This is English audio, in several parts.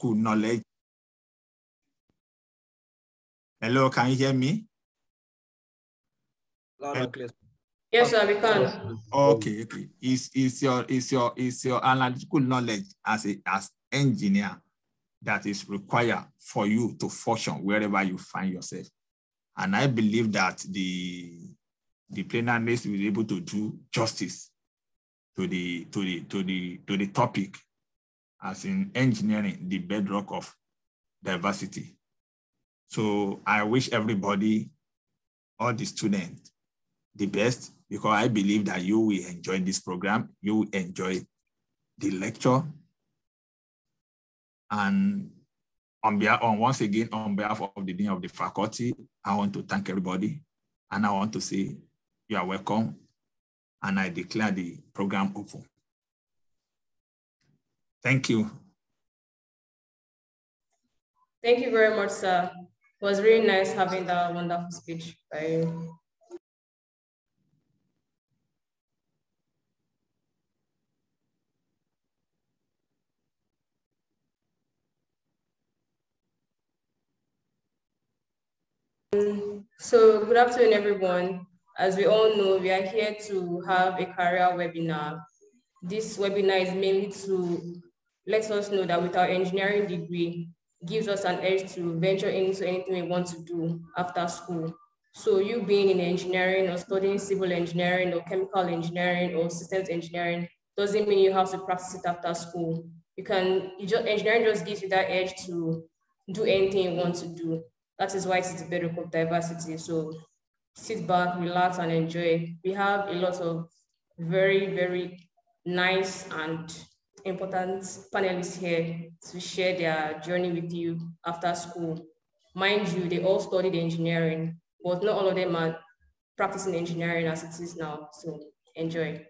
analytical knowledge. Hello, can you hear me? Yes, sir, we can. Okay. Is your analytical knowledge as engineer that is required for you to function wherever you find yourself. And I believe that the plenarists will be able to do justice to the topic, as in engineering, the bedrock of diversity. So I wish everybody, all the students, the best, because I believe that you will enjoy this program, you will enjoy the lecture. And once again, on behalf of the Dean of the Faculty, I want to thank everybody. And I want to say you are welcome. And I declare the program open. Thank you. Thank you very much, sir. It was really nice having that wonderful speech by you. So good afternoon, everyone. As we all know, we are here to have a career webinar. This webinar is mainly to let us know that with our engineering degree, gives us an edge to venture into anything we want to do after school. So you being in engineering or studying civil engineering or chemical engineering or systems engineering doesn't mean you have to practice it after school. Engineering just gives you that edge to do anything you want to do. That is why it is the bedrock of diversity. So sit back, relax, and enjoy. We have a lot of very, very nice and important panelists here to share their journey with you after school. Mind you, they all studied engineering, but not all of them are practicing engineering as it is now. So enjoy.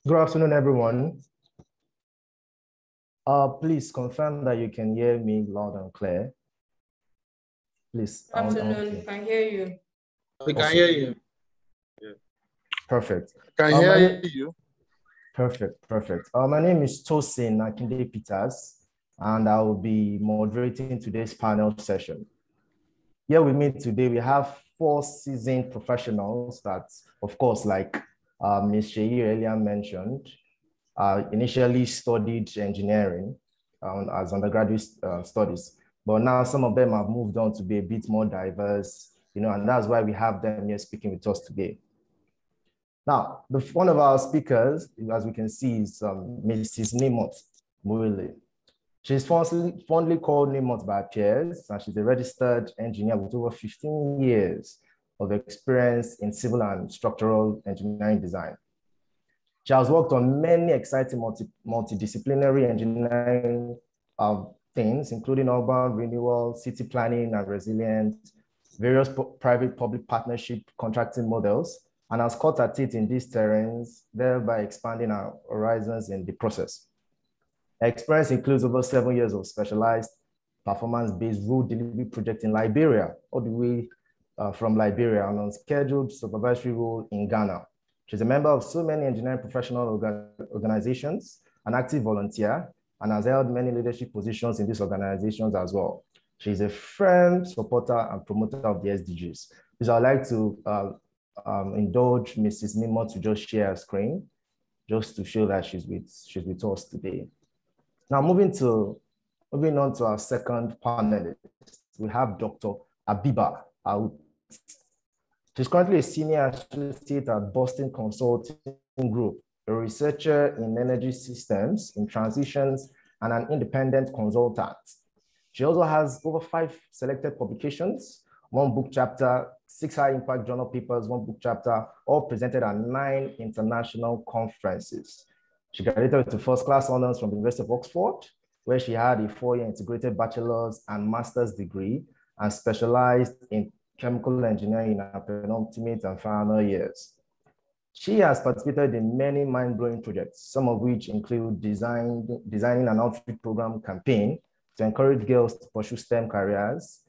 Good afternoon, everyone. Please confirm that you can hear me loud and clear. Please. Good afternoon, we can hear you. We can hear you. Yeah. Perfect. Can hear you. Perfect. My name is Tosin Akinde Peters, and I will be moderating today's panel session. Here with me today, we have 4 seasoned professionals that, of course, like Ms. Sheyi earlier mentioned, initially studied engineering as undergraduate studies, but now some of them have moved on to be a bit more diverse, and that's why we have them here speaking with us today. Now, one of our speakers, as we can see, is Mrs. Nimot Murile. She's fondly called Nimot by peers, and she's a registered engineer with over 15 years of experience in civil and structural engineering design. She has worked on many exciting multidisciplinary engineering things, including urban renewal, city planning and resilience, various private-public partnership contracting models, and has cut at it in these terrains, thereby expanding our horizons in the process. Her experience includes over 7 years of specialized performance-based road delivery project in Liberia, all the way from Liberia, and on scheduled supervisory role in Ghana. She's a member of so many engineering professional organizations, an active volunteer, and has held many leadership positions in these organizations as well. She's a firm supporter and promoter of the SDGs. So I'd like to indulge Mrs. Nemo to just share her screen, just to show that she's with us today. Now, moving on to our second panelist, we have Dr. Abiba. She's currently a senior associate at Boston Consulting Group, a researcher in energy systems, in transitions, and an independent consultant. She also has over 5 selected publications, 1 book chapter, 6 high-impact journal papers, 1 book chapter, all presented at 9 international conferences. She graduated with first-class honors from the University of Oxford, where she had a 4-year integrated bachelor's and master's degree and specialized in chemical engineering in her penultimate and final years. She has participated in many mind-blowing projects, some of which include designing an outreach program campaign to encourage girls to pursue STEM careers,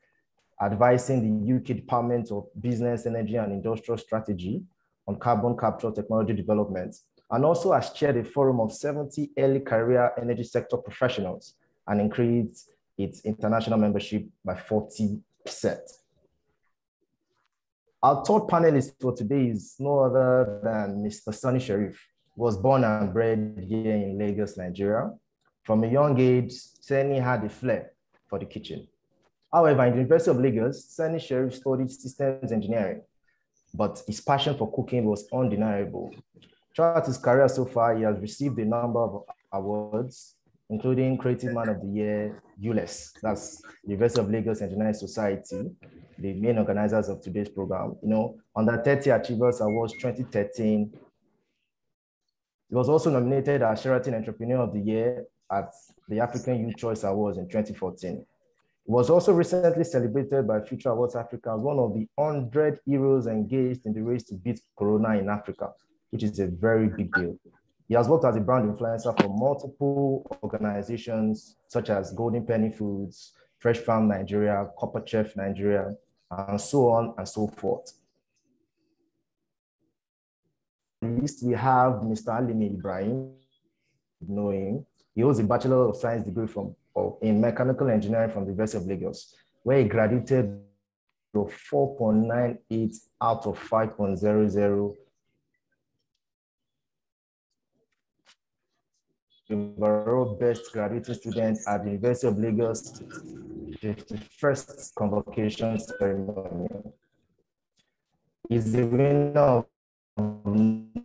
advising the UK Department of Business, Energy and Industrial Strategy on carbon capture technology development, and also has chaired a forum of 70 early career energy sector professionals and increased its international membership by 40%. Our third panelist for today is no other than Mr. Sunny Sharif, who was born and bred here in Lagos, Nigeria. From a young age, Sunny had a flair for the kitchen. However, in the University of Lagos, Sunny Sharif studied systems engineering, but his passion for cooking was undeniable. Throughout his career so far, he has received a number of awards, including Creative Man of the Year, ULES, that's the University of Lagos Engineering Society, the main organizers of today's program. Under 30 Achievers Awards 2013, he was also nominated as Sheraton Entrepreneur of the Year at the African Youth Choice Awards in 2014. He was also recently celebrated by Future Awards Africa as one of the 100 heroes engaged in the race to beat Corona in Africa, which is a very big deal. He has worked as a brand influencer for multiple organizations such as Golden Penny Foods, Fresh Farm Nigeria, Copper Chef Nigeria, and so on and so forth. Next, we have Mr. Alimi Ibrahim. You know him. He holds a Bachelor of Science degree in Mechanical Engineering from the University of Lagos, where he graduated with 4.98 out of 5.00. Overall best graduating student at the University of Lagos, the first convocation ceremony. He's the winner of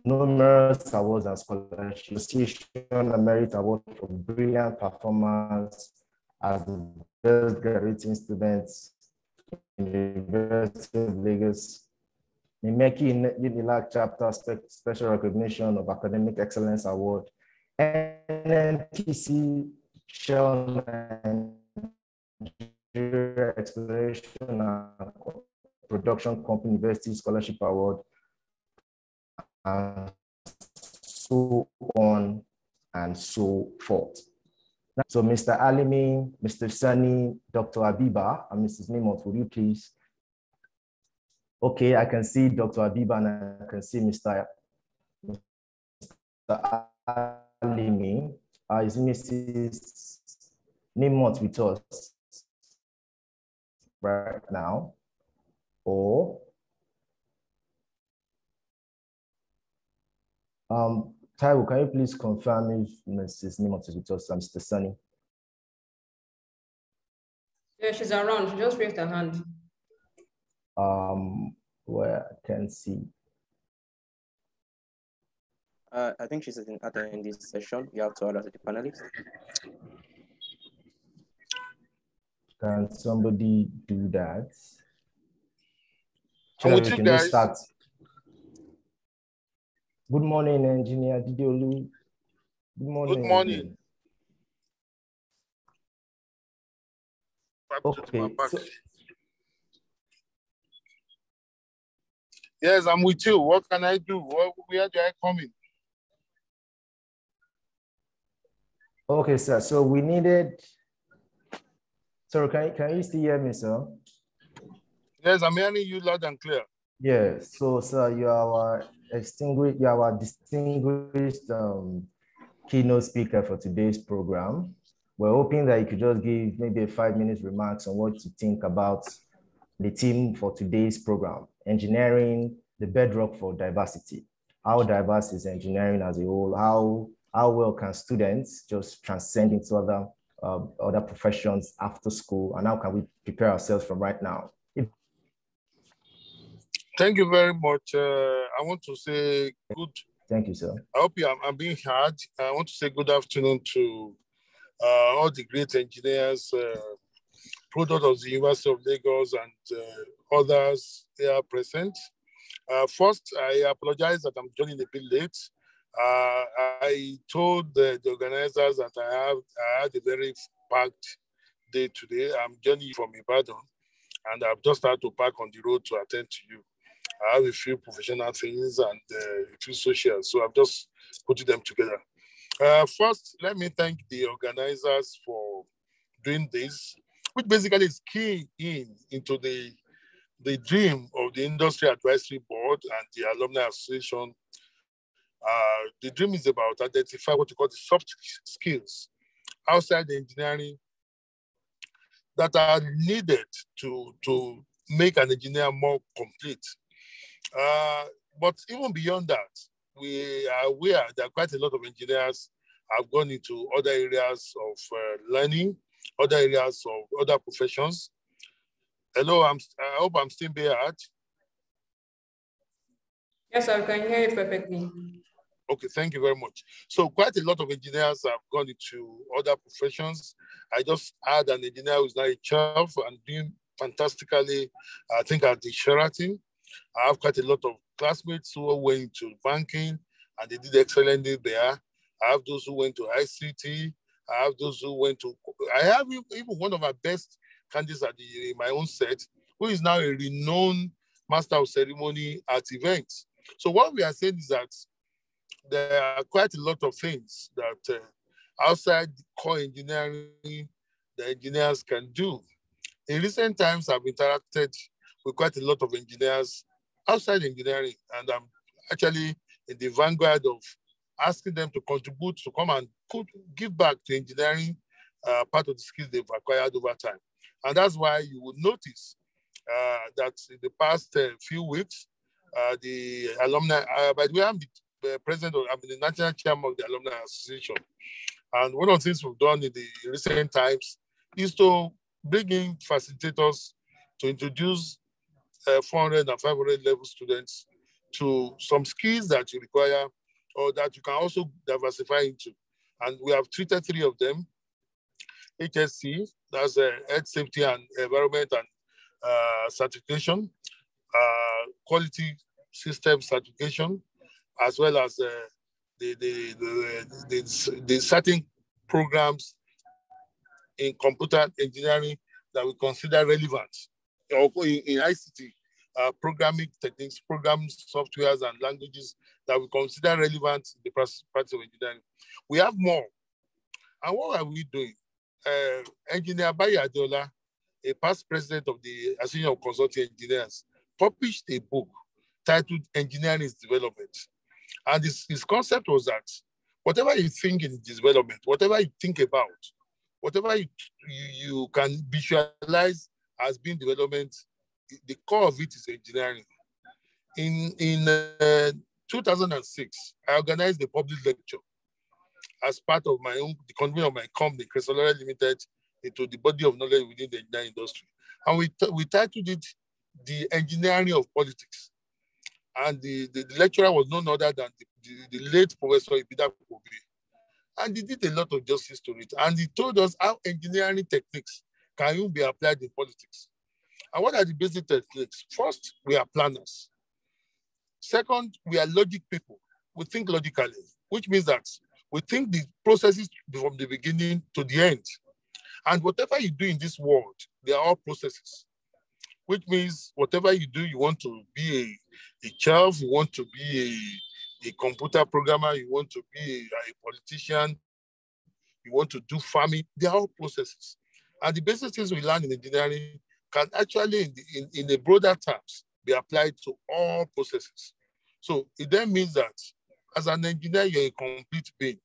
numerous awards and scholarships, a Merit Award for brilliant performance as the best graduating student in the University of Lagos. The Unilag chapter special recognition of Academic Excellence Award, NNPC Shell Nigeria Exploration and Production Company University Scholarship Award, and so on and so forth. So Mr. Alimi, Mr. Sunny, Dr. Abiba, and Mrs. Nimot, will you please? Okay, I can see Dr. Abiba and I can see Mr. Alimi. Is Mrs. Nimot with us right now? Or Taiwo, can you please confirm if Mrs. Nimot is with us, Mr. Sunny? Yeah, she's around. She just raised her hand. Where I can see. I think she's attending this session. You have to order the panelists. Can somebody do that? I'm with you guys. Start. Good morning, Engineer Didiolu. Good morning. Good morning. Okay. Yes, I'm with you. What can I do? Where do I come in? Okay, sir. So we needed. Sir, can you still hear me, sir? Yes, I'm hearing you loud and clear. Yeah. So, sir, you are our distinguished keynote speaker for today's program. We're hoping that you could just give maybe a 5-minute remarks on what you think about the theme for today's program, engineering, the bedrock for diversity. How diverse is engineering as a whole? How well can students just transcend into other professions after school? And how can we prepare ourselves from right now? Thank you very much. I want to say good. Thank you, sir. I hope I'm being heard. I want to say good afternoon to all the great engineers, product of the University of Lagos and others here present. First, I apologize that I'm joining a bit late. I told the organizers that I had a very packed day today. I'm joining from Ibadan, and I've just had to park on the road to attend to you. I have a few professional things and a few social, so I've just put them together. First, let me thank the organizers for doing this, which basically is key into the dream of the Industry Advisory Board and the Alumni Association. The dream is about identify what you call the soft skills outside the engineering that are needed to make an engineer more complete. But even beyond that, we are aware that quite a lot of engineers have gone into other areas of learning, other areas of other professions. Hello, I hope I'm still being heard. Yes, I can hear you perfectly. Okay, thank you very much. So quite a lot of engineers have gone into other professions. I just had an engineer who's now a chef and doing fantastically, I think, at the Sheraton. I have quite a lot of classmates who went into banking and they did excellently there. I have those who went to ICT. I have those who went to, I have even one of my best candidates in my own set, who is now a renowned master of ceremony at events. So what we are saying is that there are quite a lot of things that outside core engineering, the engineers can do. In recent times, I've interacted with quite a lot of engineers outside engineering, and I'm actually in the vanguard of asking them to contribute, to come and give back to engineering part of the skills they've acquired over time. And that's why you would notice that in the past few weeks, the alumni, by the way, I'm the president, I'm the national chairman of the Alumni Association. And one of the things we've done in the recent times is to bring in facilitators to introduce 400 and 500 level students to some skills that you require or that you can also diversify into. And we have treated 3 of them. HSC, that's Health, Safety and Environment and certification, quality system certification, as well as the certain programs in computer engineering that we consider relevant, or in ICT, programming techniques, programs, softwares, and languages that we consider relevant in the practice of engineering. We have more. And what are we doing? Engineer Bayi Adeola, a past president of the Association of Consulting Engineers, published a book titled Engineering is Development. And his concept was that whatever you think in development, whatever you think about, whatever you can visualize as being development, the core of it is engineering. In 2006, I organized a public lecture as part of the convening of my company, Cresolore Limited, into the body of knowledge within the engineering industry. And we titled it The Engineering of Politics. And the lecturer was none other than the late Professor Bedrock. And he did a lot of justice to it. And he told us how engineering techniques can even be applied in politics. And what are the basic techniques? First, we are planners. Second, we are logic people. We think logically, which means that we think the processes from the beginning to the end. And whatever you do in this world, they are all processes. which means whatever you do, you want to be a chef, you want to be a computer programmer, you want to be a politician, you want to do farming, they are all processes. And the basic things we learn in engineering can actually, in the broader terms, be applied to all processes. So it then means that as an engineer, you're a complete being.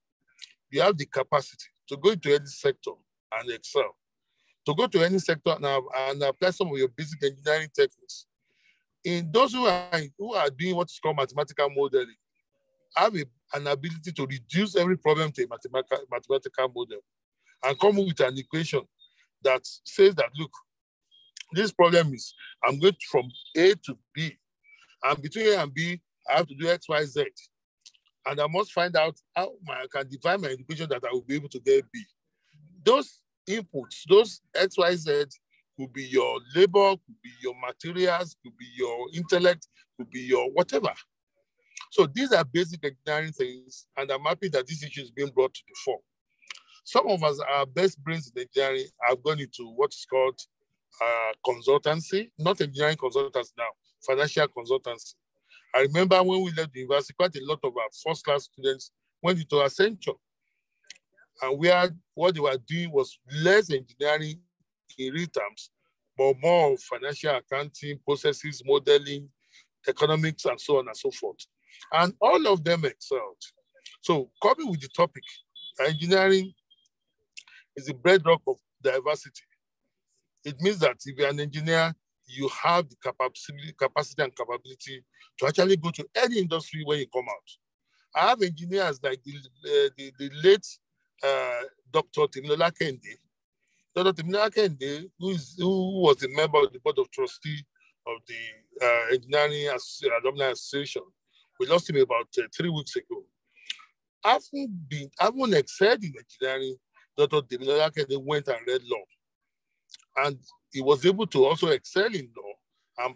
You have the capacity to go into any sector and excel. To go to any sector now and apply some of your basic engineering techniques. In those who are doing what is called mathematical modeling, have an ability to reduce every problem to a mathematical model and come up with an equation that says that, look, this problem is, I'm going from A to B, and between A and B, I have to do X, Y, Z. And I must find out how I can define my equation that I will be able to get B. Those inputs, those X, Y, Z, could be your labor, could be your materials, could be your intellect, could be your whatever. So these are basic engineering things, and I'm happy that this issue is being brought to the fore. Some of us, our best brains in engineering, have gone into what is called consultancy, not engineering consultants now, financial consultancy. I remember when we left the university, quite a lot of our first-class students went into Accenture. And what they were doing was less engineering in real terms, but more financial accounting, processes, modeling, economics, and so on and so forth. And all of them excelled. So coming with the topic, engineering is the bedrock of diversity. It means that if you're an engineer, you have the capacity and capability to actually go to any industry when you come out. I have engineers like the late Dr. Timilola Kende. Dr. Timilola Kende, who was a member of the Board of Trustees of the Engineering Alumni Association. We lost him about 3 weeks ago. Having excelled in engineering, Dr. Timilola Kende went and read law. And he was able to also excel in law.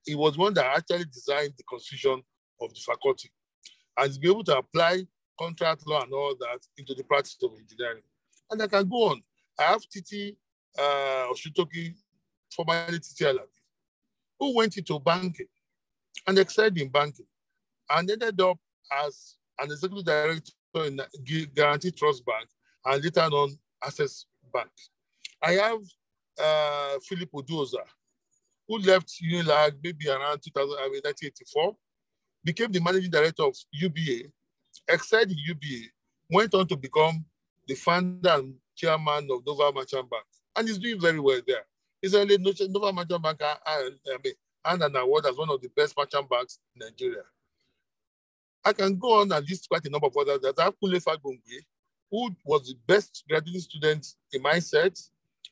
He was one that actually designed the constitution of the faculty. And he's been able to apply contract law and all that into the practice of engineering. And I can go on. I have Titi Oshutoki, formerly Titi Alabi, who went into banking and excelled in banking and ended up as an executive director in Guarantee Trust Bank and later on Access Bank. I have Philip Oduoza, who left Unilag maybe around 1984, became the managing director of UBA, excelled in UBA, went on to become the founder and chairman of Nova Merchant Bank, and he's doing very well there. He's only Nova Merchant Bank and an award as one of the best merchant banks in Nigeria. I can go on and list quite a number of others. There's Akule Fagbongwe, who was the best graduate student in my set,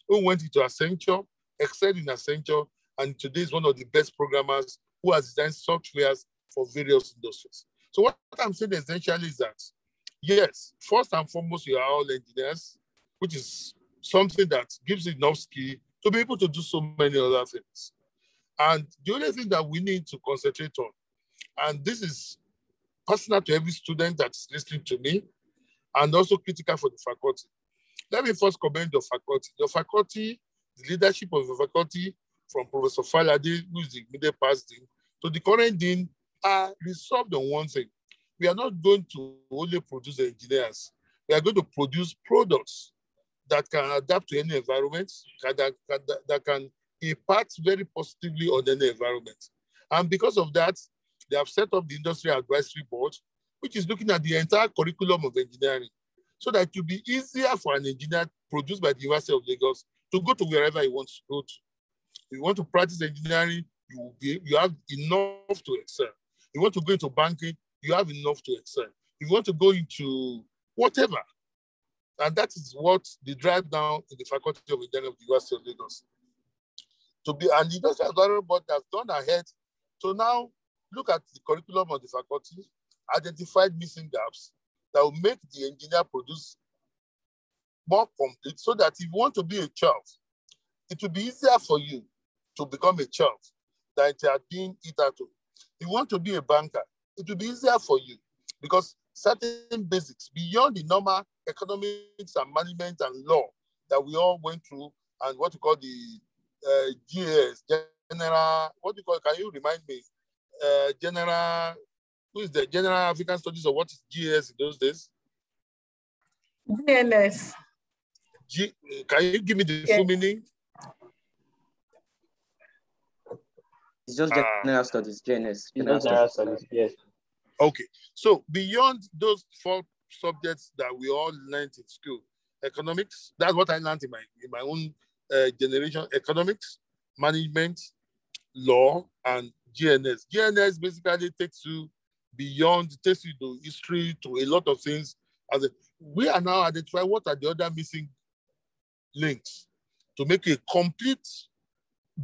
who went into Accenture, excelled in Accenture, and today is one of the best programmers who has designed softwares for various industries. So what I'm saying essentially is that, yes, first and foremost, you are all engineers, which is something that gives enough skill to be able to do so many other things. And the only thing that we need to concentrate on, and this is personal to every student that's listening to me, and also critical for the faculty. Let me first commend the faculty. The faculty, the leadership of the faculty, from Professor Falade, who is the middle past dean, to the current dean, are resolved on one thing. We are not going to only produce engineers. We are going to produce products that can adapt to any environment, that can impact very positively on any environment. And because of that, they have set up the Industry Advisory Board, which is looking at the entire curriculum of engineering, so that it will be easier for an engineer produced by the University of Lagos to go to wherever he wants to go to. If you want to practice engineering, you have enough to excel. If you want to go into banking, you have enough to excel. If you want to go into whatever, and that is what the drive down in the Faculty of Engineering of the University of Lagos. To be an Industry Advisory Board that's gone ahead to now look at the curriculum of the faculty, identified missing gaps that will make the engineer produce more complete, so that if you want to be a child, it will be easier for you to become a child than it had been hitherto. If you want to be a banker, it will be easier for you because certain basics beyond the normal economics and management and law that we all went through and what we call the GAS, general, what do you call it? Can you remind me? General, who is the General African Studies, or what is GS in those days? GNS. Can you give me the full meaning? It's just general studies, GNS. General studies, yes. Okay, so beyond those 4 subjects that we all learned in school, economics, that's what I learned in my own generation, economics, management, law, and GNS. GNS basically takes you beyond, takes you to history, to a lot of things. We are now identifying what are the other missing links to make a complete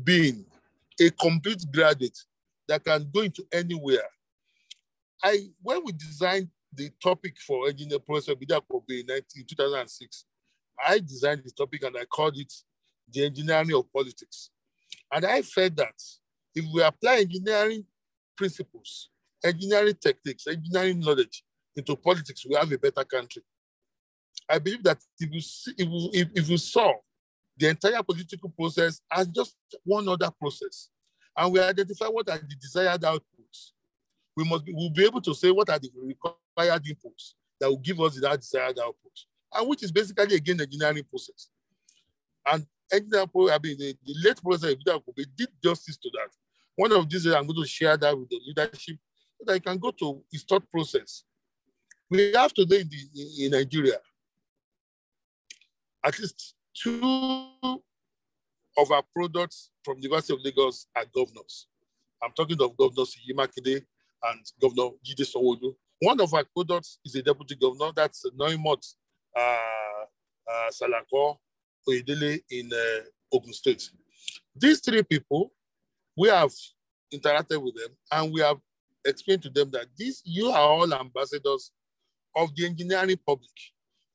being, a complete graduate that can go into anywhere. When we designed the topic for engineer Professor Bedrock in 2006, I designed the topic and I called it the engineering of politics. And I felt that if we apply engineering principles, engineering techniques, engineering knowledge into politics, we have a better country. I believe that if you saw the entire political process as just one other process, and we identify what are the desired outputs, we'll be able to say what are the required inputs that will give us that desired output, and which is basically, again, the engineering process. And the late Professor did justice to that. One of these days, I'm going to share that with the leadership so that I can go to his thought process. We have today in Nigeria at least 2 of our products from the University of Lagos are governors. I'm talking of Governor Seyi Makinde and Governor Jide Sanwo-Olu. One of our products is a deputy governor, that's Noimot Salako Oyedele in Ogun State. These 3 people, we have interacted with them and we have explained to them that you are all ambassadors of the engineering public.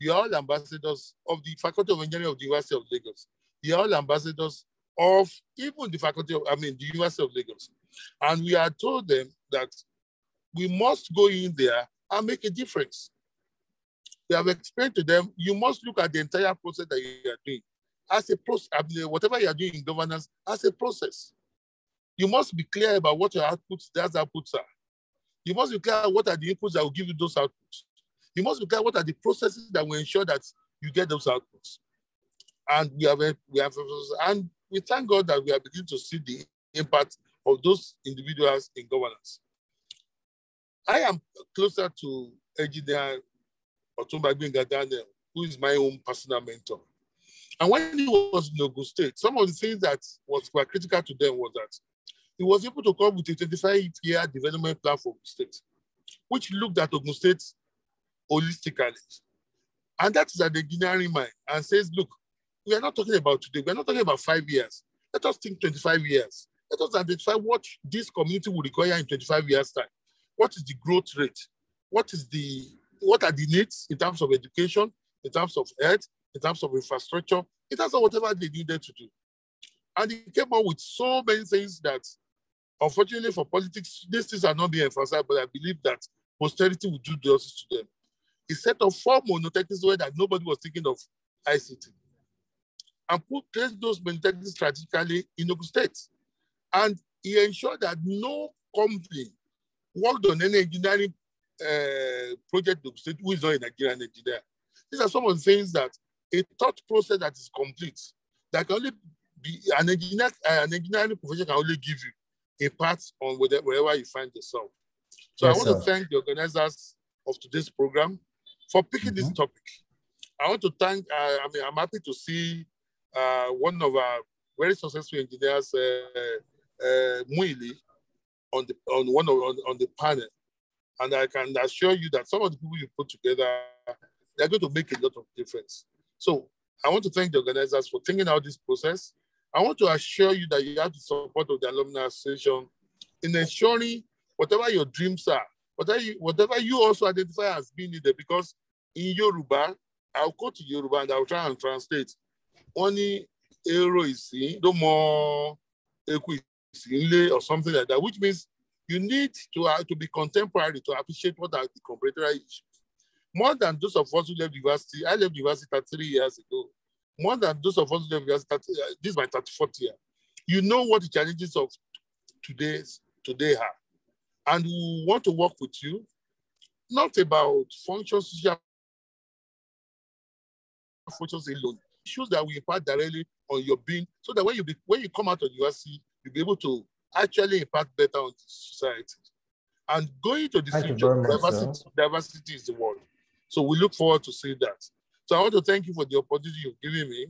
You are all ambassadors of the Faculty of Engineering of the University of Lagos. You are all ambassadors of even the the University of Lagos. And we are told them that we must go in there and make a difference. We have explained to them, you must look at the entire process that you are doing as a process, whatever you are doing in governance, as a process. You must be clear about what your outputs are. You must be clear what are the inputs that will give you those outputs. You must be clear what are the processes that will ensure that you get those outputs. And we thank God that we are beginning to see the impact of those individuals in governance. I am closer to Engineer Otumba Gbenga Daniel, who is my own personal mentor. And when he was in Ogun State, some of the things that were critical to them was that he was able to come up with a 25-year development plan for Ogun State, which looked at Ogun State holistically. And that is an engineering mind and says, look, we are not talking about today. We are not talking about 5 years. Let us think 25 years. Let us identify what this community will require in 25 years' time. What is the growth rate? What are the needs in terms of education, in terms of health, in terms of infrastructure, in terms of whatever they needed to do. And he came up with so many things that, unfortunately for politics, these things are not being emphasized, but I believe that posterity will do justice to them. He set up 4 monotechnics where that nobody was thinking of ICT and placed those monotechnics strategically in Ogun State. And he ensured that no company worked on any engineering project in Ogun State who is not a Nigerian engineer. These are some of the things that a thought process that is complete, that can only be an engineering profession can only give you a part on wherever you find yourself. So yes, I want to thank the organizers of today's program for picking this topic. I want to thank, I'm happy to see one of our very successful engineers, Muili, on the panel. And I can assure you that some of the people you put together, they're going to make a lot of difference. So I want to thank the organizers for thinking out this process. I want to assure you that you have the support of the Alumni Association in ensuring whatever your dreams are, whatever you also identify as being needed, because in Yoruba, I'll go to Yoruba and I'll try and translate. Only ero is no more or something like that, which means you need to be contemporary to appreciate what are the contemporary issues. More than those of us who left university, I left university 33 years ago. More than those of us who left university, this is my 34th year. You know what the challenges of today are. And we want to work with you, not about functions, social functions alone. Issues that we impact directly on your being, so that when you come out of the university, you'll be able to actually impact better on the society. And going to the future, diversity is the word. So we look forward to seeing that. So I want to thank you for the opportunity you've given me.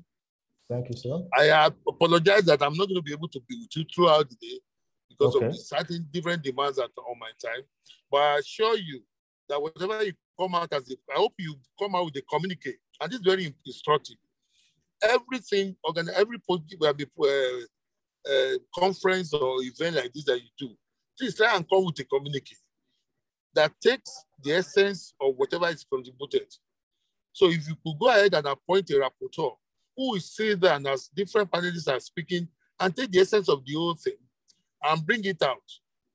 Thank you, sir. I apologize that I'm not going to be able to be with you throughout the day because of the certain different demands that are on my time. But I assure you that whatever you come out as, I hope you come out with a communique. And this is very instructive. Everything, every conference or event like this that you do, please try and come with a communique that takes the essence of whatever is contributed. So if you could go ahead and appoint a rapporteur who will sit there and as different panelists are speaking and take the essence of the whole thing and bring it out.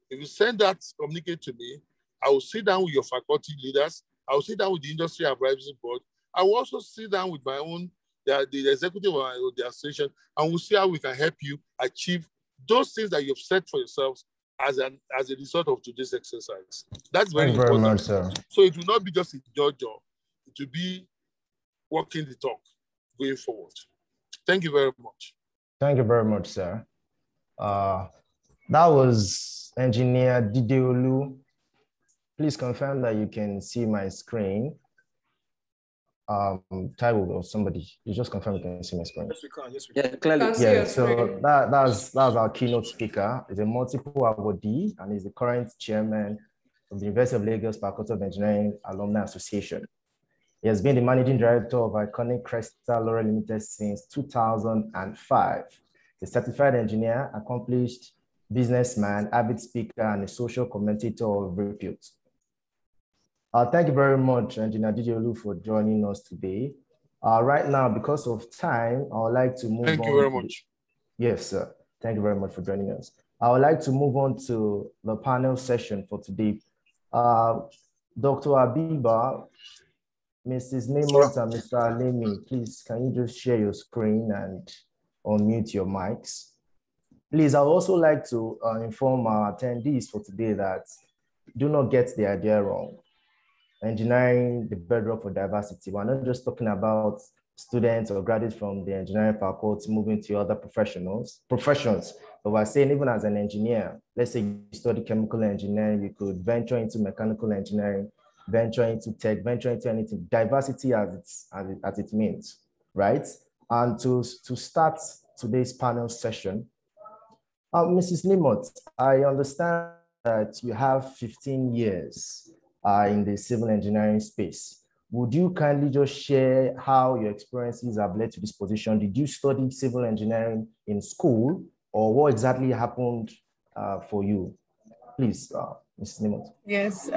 If you send that communique to me, I will sit down with your faculty leaders. I will sit down with the Industry Advisory Board. I will also sit down with my own, the executive of the association, and we'll see how we can help you achieve those things that you've set for yourselves as a result of today's exercise. That's very important. Very much, sir. So it will not be just a job. It will be walking the talk going forward. Thank you very much. Thank you very much, sir. That was Engineer Dideolu. Please confirm that you can see my screen. Taiwo or somebody, you just confirm you can see my screen. Yes, we can. Yes, we can. Yeah, clearly. Yeah, so that's our keynote speaker. He's a multiple awardee and is the current chairman of the University of Lagos Faculty of Engineering Alumni Association. He has been the managing director of Iconic Crystal Laurel Limited since 2005. A certified engineer, accomplished businessman, avid speaker, and a social commentator of repute. Thank you very much, Engineer Dideolu, for joining us today. Right now, because of time, I would like to move on. Thank you very much. Yes, sir. Thank you very much for joining us. I would like to move on to the panel session for today. Dr. Abiba, Mrs. Nemot, and Mr. Alemi, please, can you just share your screen and unmute your mics? Please, I would also like to inform our attendees for today that do not get the idea wrong. Engineering, the bedrock for diversity. We're not just talking about students or graduates from the engineering faculty moving to other professions, but we're saying even as an engineer, let's say you study chemical engineering, you could venture into mechanical engineering, venture into tech, venture into anything. Diversity as it means, right? And to start today's panel session, Mrs. Nimot, I understand that you have 15 years in the civil engineering space. Would you kindly just share how your experiences have led to this position? Did you study civil engineering in school, or what exactly happened for you? Please, Mrs. Nimot. Yes,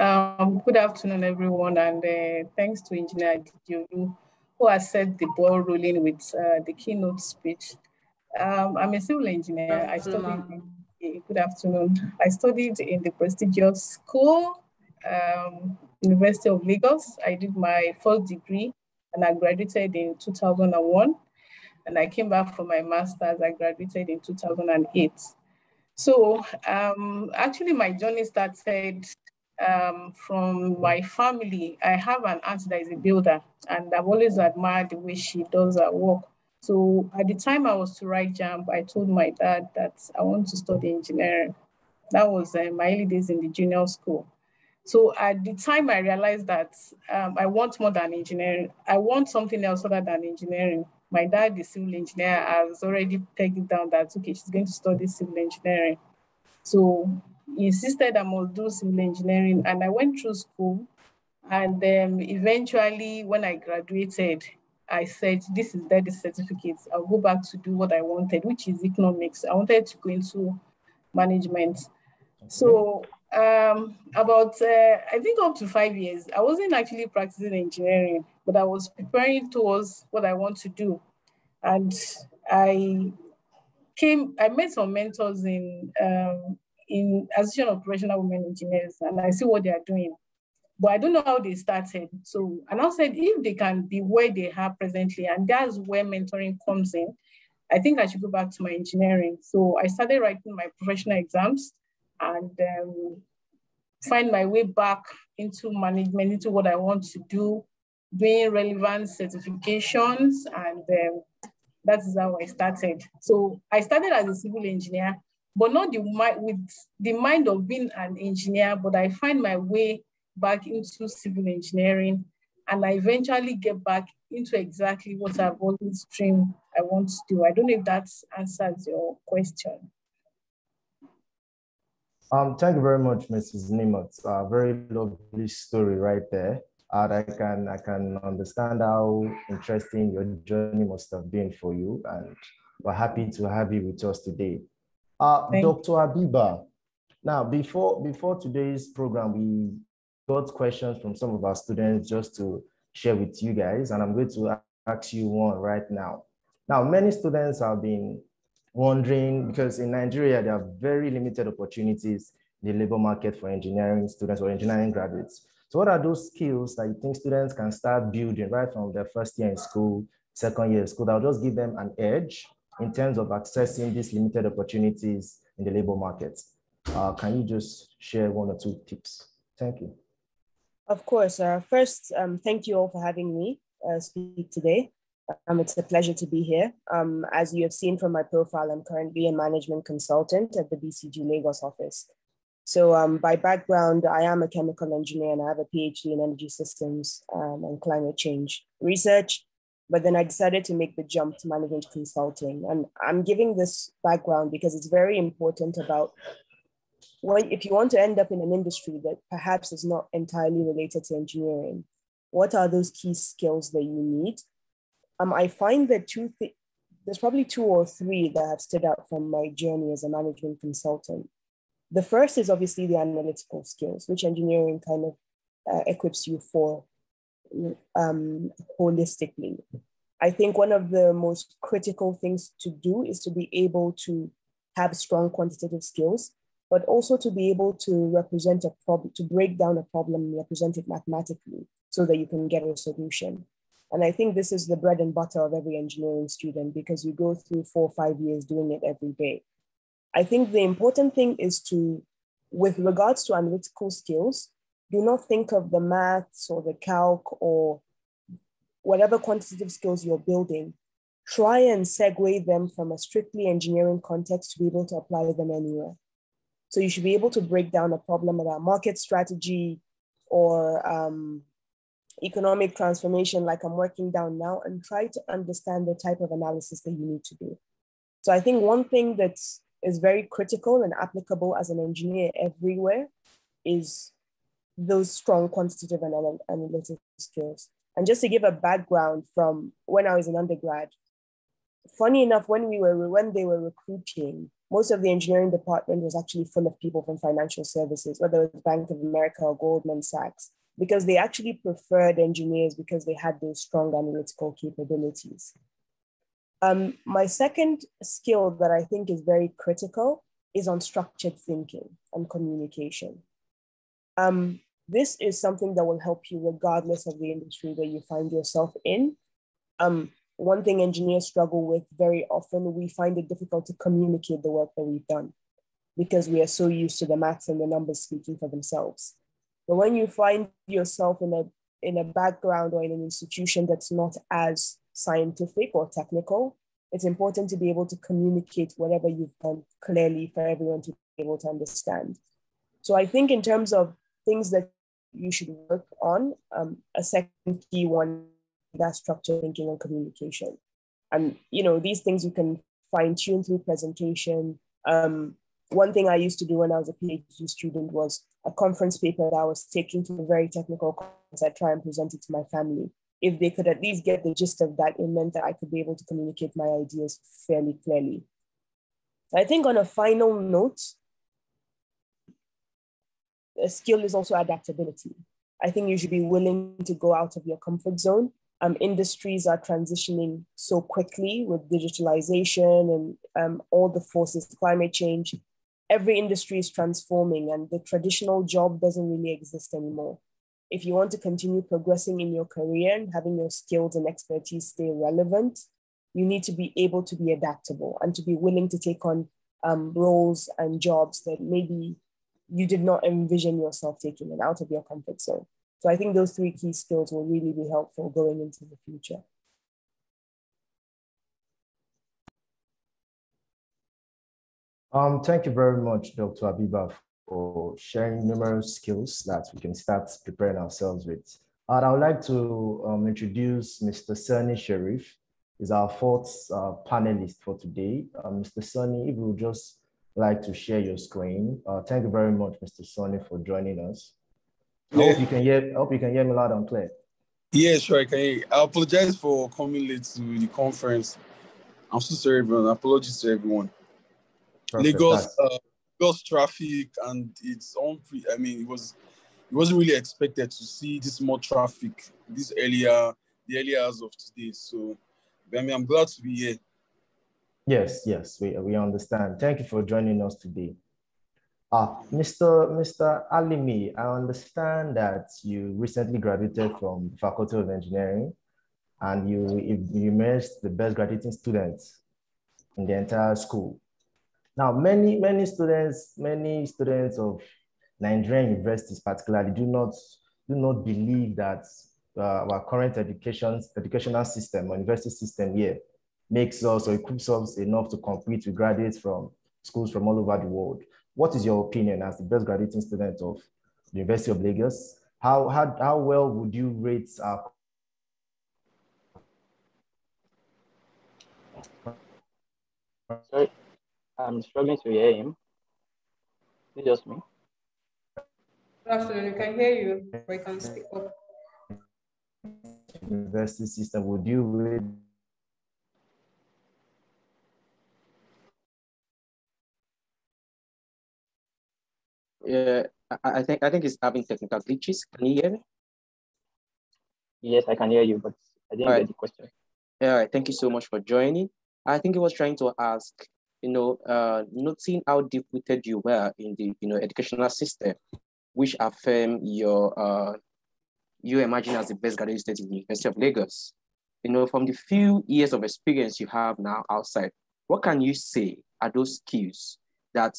good afternoon, everyone, and thanks to Engineer Dideolu, who has set the ball rolling with the keynote speech. I'm a civil engineer. Good afternoon. I studied in the prestigious school, University of Lagos. I did my first degree and I graduated in 2001. And I came back for my master's. I graduated in 2008. So actually my journey started from my family. I have an aunt that is a builder and I've always admired the way she does her work. So at the time I was to write JAMB, I told my dad that I want to study engineering. That was my early days in the junior school. So at the time I realized that I want more than engineering. I want something else other than engineering. My dad, the civil engineer, has already pegged it down that, okay, she's going to study civil engineering. So he insisted I must do civil engineering, and I went through school. And then eventually, when I graduated, I said, this is the certificate. I'll go back to do what I wanted, which is economics. I wanted to go into management. Okay. So about, I think up to 5 years, I wasn't actually practicing engineering, but I was preparing towards what I want to do. And I met some mentors in Association of Operational Women Engineers, and I see what they are doing. But I don't know how they started. So, and I said, if they can be where they are presently, and that's where mentoring comes in, I think I should go back to my engineering. So I started writing my professional exams and find my way back into management, into what I want to do, doing relevant certifications, and that is how I started. So I started as a civil engineer, but not with the mind of being an engineer, but I find my way back into civil engineering, and I eventually get back into exactly what I've always dreamed I want to do. I don't know if that answers your question. Thank you very much, Mrs. Nimot. Very lovely story right there. And I can understand how interesting your journey must have been for you, and we're happy to have you with us today. Dr. Abiba, now before today's program, we got questions from some of our students just to share with you guys, and I'm going to ask you one right now. Now, many students have been wondering, because in Nigeria, there are very limited opportunities in the labor market for engineering students or engineering graduates. So what are those skills that you think students can start building right from their first year in school, second year in school, that will just give them an edge in terms of accessing these limited opportunities in the labor market? Can you just share one or two tips? Thank you. Of course. First, thank you all for having me speak today. It's a pleasure to be here. As you have seen from my profile, I'm currently a management consultant at the BCG Lagos office. So by background, I am a chemical engineer and I have a PhD in energy systems and climate change research. But then I decided to make the jump to management consulting. And I'm giving this background because it's very important about if you want to end up in an industry that perhaps is not entirely related to engineering, what are those key skills that you need? I find that there's probably two or three that have stood out from my journey as a management consultant. The first is obviously the analytical skills, which engineering kind of equips you for holistically. I think one of the most critical things to do is to be able to have strong quantitative skills, but also to be able to represent a problem, to break down a problem and represent it mathematically so that you can get a solution. And I think this is the bread and butter of every engineering student, because you go through 4 or 5 years doing it every day. I think the important thing is with regards to analytical skills, do not think of the maths or the calc or whatever quantitative skills you're building. Try and segue them from a strictly engineering context to be able to apply them anywhere. So you should be able to break down a problem about market strategy or economic transformation like I'm working down now, and try to understand the type of analysis that you need to do. So I think one thing that is very critical and applicable as an engineer everywhere is those strong quantitative and analytical skills. And just to give a background from when I was an undergrad, funny enough, when they were recruiting, most of the engineering department was actually full of people from financial services, whether it was Bank of America or Goldman Sachs, because they actually preferred engineers because they had those strong analytical capabilities. My second skill that I think is very critical is on structured thinking and communication. This is something that will help you regardless of the industry that you find yourself in. One thing engineers struggle with very often, we find it difficult to communicate the work that we've done because we are so used to the maths and the numbers speaking for themselves. But when you find yourself in a background or in an institution that's not as scientific or technical, it's important to be able to communicate whatever you've done clearly for everyone to be able to understand. So I think in terms of things that you should work on, a second key one, that's structured thinking and communication. And these things you can fine tune through presentation. One thing I used to do when I was a PhD student was a conference paper that I was taking to a very technical conference. I try and present it to my family. If they could at least get the gist of that, it meant that I could be able to communicate my ideas fairly clearly. I think on a final note, a skill is also adaptability. I think you should be willing to go out of your comfort zone. Industries are transitioning so quickly with digitalization and all the forces, climate change. Every industry is transforming and the traditional job doesn't really exist anymore. If you want to continue progressing in your career and having your skills and expertise stay relevant, you need to be able to be adaptable and to be willing to take on roles and jobs that maybe you did not envision yourself taking and out of your comfort zone. So I think those 3 key skills will really be helpful going into the future. Thank you very much, Dr. Abiba, for sharing numerous skills that we can start preparing ourselves with. And I would like to introduce Mr. Sani Sharif. He's our 4th panelist for today. Mr. Sani, if you would just like to share your screen. Thank you very much, Mr. Sani, for joining us. I hope you can hear me loud and clear. Yeah, sure, I can hear you. I apologize for coming late to the conference. I'm so sorry, everyone. Apologies to everyone. Perfect. Lagos traffic, and it's on. I mean, it wasn't really expected to see this more traffic the earlier hours of today. So, I mean, I'm glad to be here. Yes, we understand. Thank you for joining us today. Mr. Alimi, I understand that you recently graduated from the Faculty of Engineering, and you emerged the best graduating students in the entire school. Now, many students of Nigerian universities particularly do not believe that our current educational system or university system here makes us or equips us enough to compete with graduates from schools from all over the world. What is your opinion as the best graduating student of the University of Lagos? How well would you rate our... Sorry, I'm struggling to hear him. Is it just me? Good afternoon, we can hear you, but you can speak up. University system, would you rate... Yeah, I think it's having technical glitches. Can you hear me? Yes, I can hear you, but I didn't get the question. All right, thank you so much for joining. I think he was trying to ask, noting how deep-rooted you were in the educational system, which affirm you emerging as the best graduate student in the University of Lagos. From the few years of experience you have now outside, what can you say are those skills that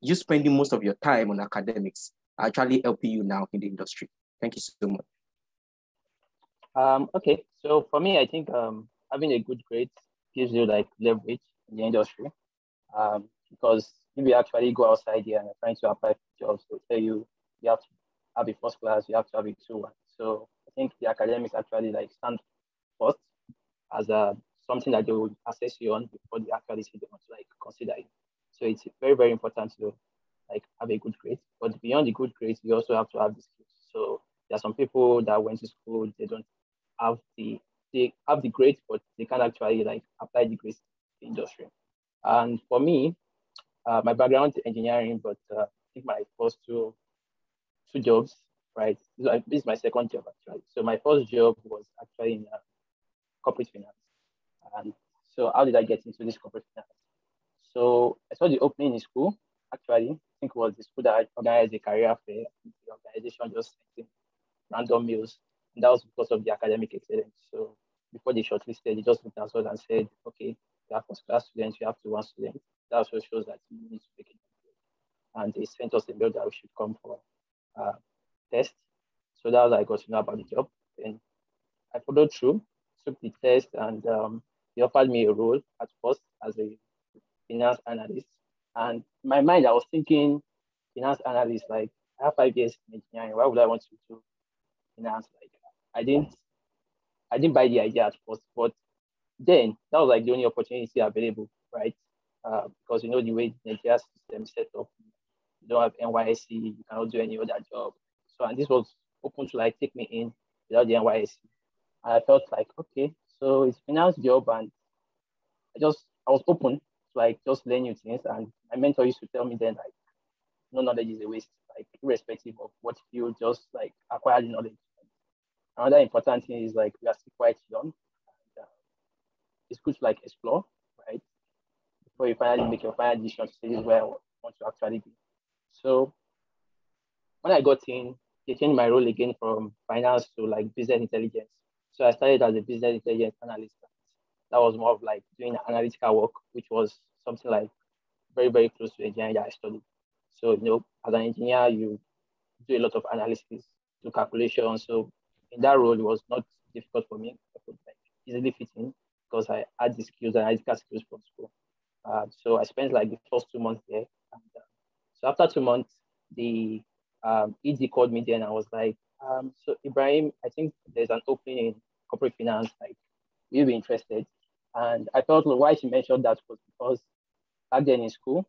you spending most of your time on academics are actually helping you now in the industry? Thank you so much. Okay, so for me, I think having a good grade gives you like leverage in the industry, because if you actually go outside here and you're trying to apply for jobs, they'll tell you have to have a first class, you have to have a 2-1. So I think the academics actually like stand first as something that they will assess you on before they actually see them to like consider you. So it's very, very important to like have a good grade. But beyond the good grades, you also have to have the skills. So there are some people that went to school, they have the grades, but they can't actually like apply the grades to the industry. And for me, my background is engineering, but I think my first two jobs, right? This is my second job actually. So my first job was actually in corporate finance. And so how did I get into this corporate finance? So I saw the opening in school, actually. I think it was the school that organized a career fair. The organization just sent in random meals. And that was because of the academic excellence. So before they shortlisted, they just looked at us and said, okay, you have first class students, you have 2-1 students. That also shows that you need to make it. And they sent us a mail that we should come for test. So that was how I got to know about the job. Then I followed through, took the test, and they offered me a role at first as a finance analyst. And in my mind, I was thinking, finance analyst, like I have 5 years in engineering. Why would I want to do finance? Like I didn't buy the idea at first, but then that was like the only opportunity available, right? Because the way the Nigeria system is set up, you don't have NYSC, you cannot do any other job. So, and this was open to like take me in without the NYSC. And I felt like, okay, so it's finance job, and I was open to like just learn new things. And my mentor used to tell me then, like, no knowledge is a waste, like irrespective of what you just like acquire the knowledge. Another important thing is like we are still quite young. And, it's good to like explore, right? Before you finally make your final decision to say this is where I want to actually be. So when I got in, they changed my role again from finance to like business intelligence. So I started as a business intelligence analyst. that was more of like doing analytical work, which was something like very, very close to engineering that I studied. So, as an engineer, you do a lot of analysis, do calculations. So in that role, it was not difficult for me. I could like easily fit in because I had the skills, analytical skills from school. So I spent like the first 2 months there. And, so after 2 months, the ED called me there and I was like, so Ibrahim, I think there's an opening in corporate finance, like, will you be interested? And I thought, well, why she mentioned that was because back then in school,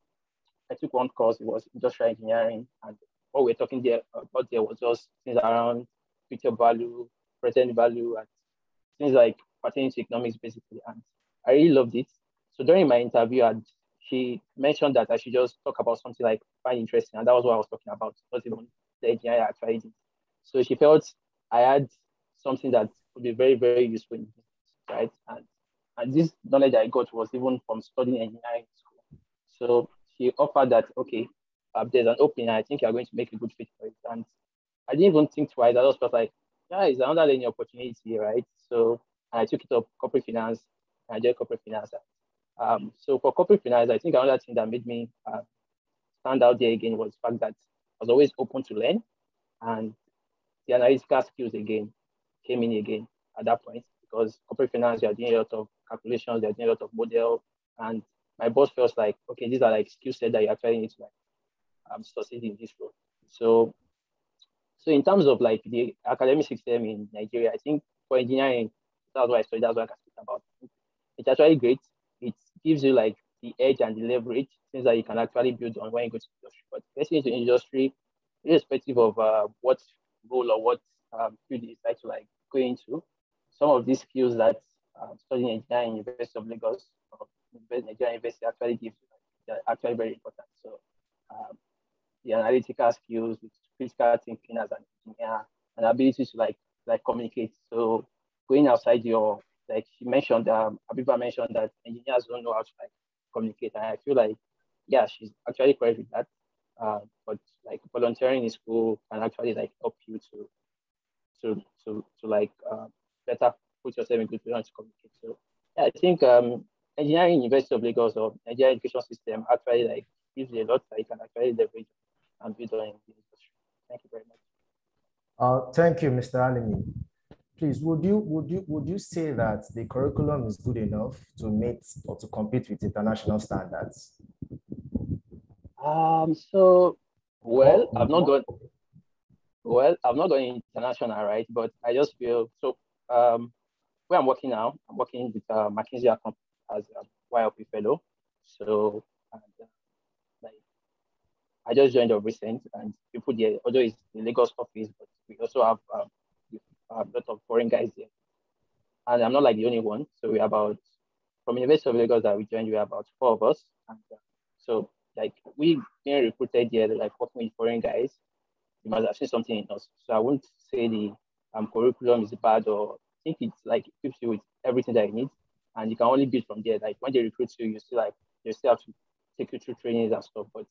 I took one course, it was industrial engineering, and what we're talking there about there was just things around future value, present value, and things like pertaining to economics basically. And I really loved it. So during my interview, she mentioned that I should just talk about something like find interesting, and that was what I was talking about, not even the engineering I actually did. So she felt I had something that would be very, very useful in business, right? And this knowledge I got was even from studying engineering in school. So she offered that, okay, there's an opening, I think you're going to make a good fit for it. And I didn't even think twice. I just felt like, yeah, it's another learning opportunity, right? So I took it up corporate finance, and I did corporate finance. So for corporate finance, I think another thing that made me stand out there again was the fact that I was always open to learn, and the analytical skills again came in again at that point, because corporate finance, you're doing a lot of calculations, you're doing a lot of model, and my boss feels like, okay, these are like skill set that you actually need to like succeed in this role. So in terms of like the academic system in Nigeria, I think for engineering, that's what I studied, that's what I can speak about. It's actually great. It gives you like the edge and the leverage, things that you can actually build on when you go to industry. But getting into industry, irrespective of what role or what field you decide to like go into, some of these skills that studying engineering in University of Lagos or Nigerian University actually gives you, they're actually very important. So the analytical skills, with critical thinking as an engineer, and ability to like communicate. So going outside your, like she mentioned, Abiba mentioned that engineers don't know how to like communicate, and I feel like, yeah, she's actually correct with that. But like volunteering in school can actually like help you to like better put yourself in good position to communicate. So yeah, I think engineering University of Lagos or Nigerian education system actually like gives you a lot that you can actually leverage and build on in the industry. Thank you very much. Thank you, Mr. Alimi. Please, would you say that the curriculum is good enough to meet or to compete with international standards? So well, I've not gone international, right? But I just feel so. Where I'm working now, I'm working with McKinsey as a YLP fellow. So like I just joined of recent, and people there, although it's the Lagos office, but we also have a lot of foreign guys there. And I'm not like the only one. So we're about, from University of Lagos that we joined, we're about 4 of us. And so like we being recruited here, like working with foreign guys, you must have seen something in us. So I wouldn't say the curriculum is bad, or I think it's like equips you with everything that you need, and you can only build from there. Like when they recruit you, you still have to take you through trainings and stuff. But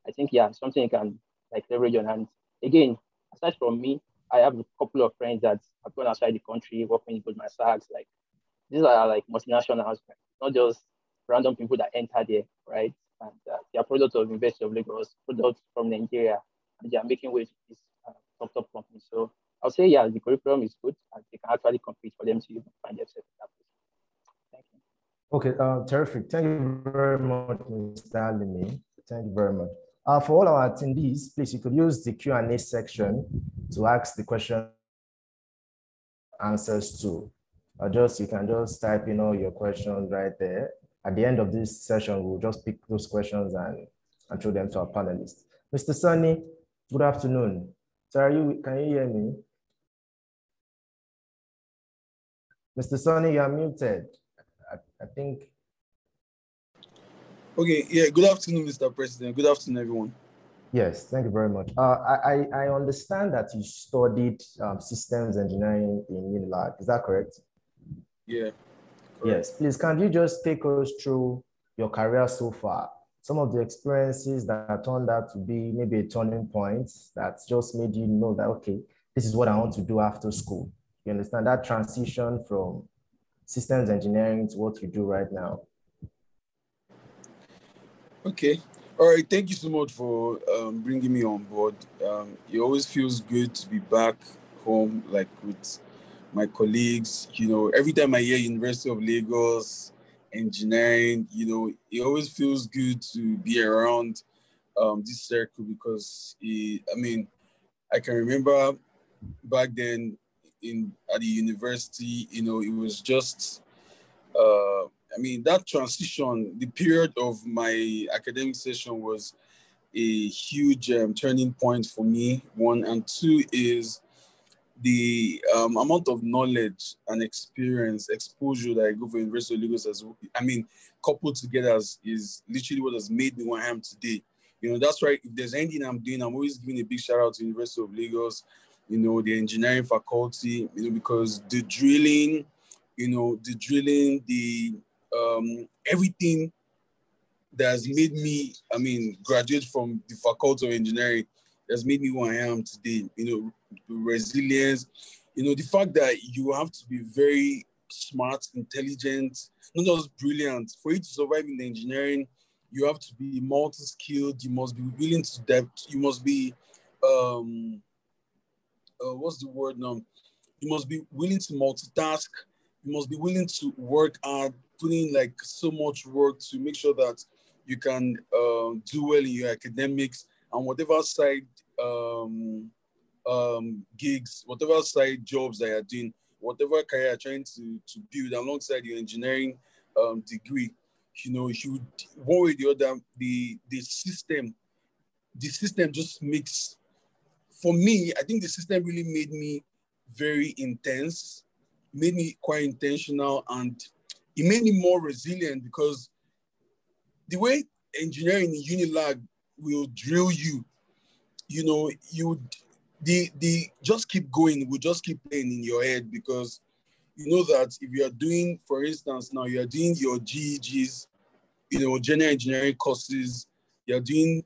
I think, yeah, something you can like leverage on. And again, aside from me, I have a couple of friends that have gone outside the country working with Goldman Sachs. Like these are like multinationals, not just random people that enter there, right? And they are products of University of Lagos, products from Nigeria, and they are making waves with this top companies. So I'll say, yeah, the curriculum is good, and they can actually compete for them to even find themselves in that place. Thank you. Okay, terrific. Thank you very much, Mr. Alimi. Thank you very much. For all our attendees, please, you could use the Q&A section to ask the question answers to. You can just type in all your questions right there. At the end of this session, we'll just pick those questions and throw them to our panelists. Mr. Sunny, good afternoon. Sir, can you hear me? Mr. Sunny, you are muted. I think. Okay, yeah, good afternoon, Mr. President. Good afternoon, everyone. Yes, thank you very much. I understand that you studied systems engineering in ULES. Is that correct? Yeah. Correct. Yes, please, can you just take us through your career so far? Some of the experiences that turned out to be maybe a turning point that just made you know that, okay, this is what I want to do after school. You understand that transition from systems engineering to what you do right now? Okay. All right. Thank you so much for bringing me on board. It always feels good to be back home, like with my colleagues. You know, every time I hear University of Lagos engineering, you know, it always feels good to be around this circle because I can remember back then at the university, you know, it was just that transition, the period of my academic session was a huge turning point for me. One, and two is the amount of knowledge and experience, exposure that I go for University of Lagos coupled together is literally what has made me what I am today. You know, that's right. If there's anything I'm doing, I'm always giving a big shout out to University of Lagos, you know, the engineering faculty, you know, because the drilling, everything that has made me, graduate from the faculty of engineering has made me who I am today. You know, resilience, you know, the fact that you have to be very smart, intelligent, not just brilliant. For you to survive in the engineering, you have to be multi-skilled. You must be willing to depth. You must be, what's the word now? You must be willing to multitask. You must be willing to work hard, put in like so much work to make sure that you can do well in your academics and whatever side gigs, whatever side jobs that you're doing, whatever career you're trying to build alongside your engineering degree. You know, you one way or the other, the system just makes, for me, I think the system really made me very intense, made me quite intentional, and it made me more resilient because the way engineering in Unilag will drill you, you know, the just keep going, will just keep playing in your head because you know that if you are doing, for instance, now you are doing your GEGs, you know, general engineering courses, you're doing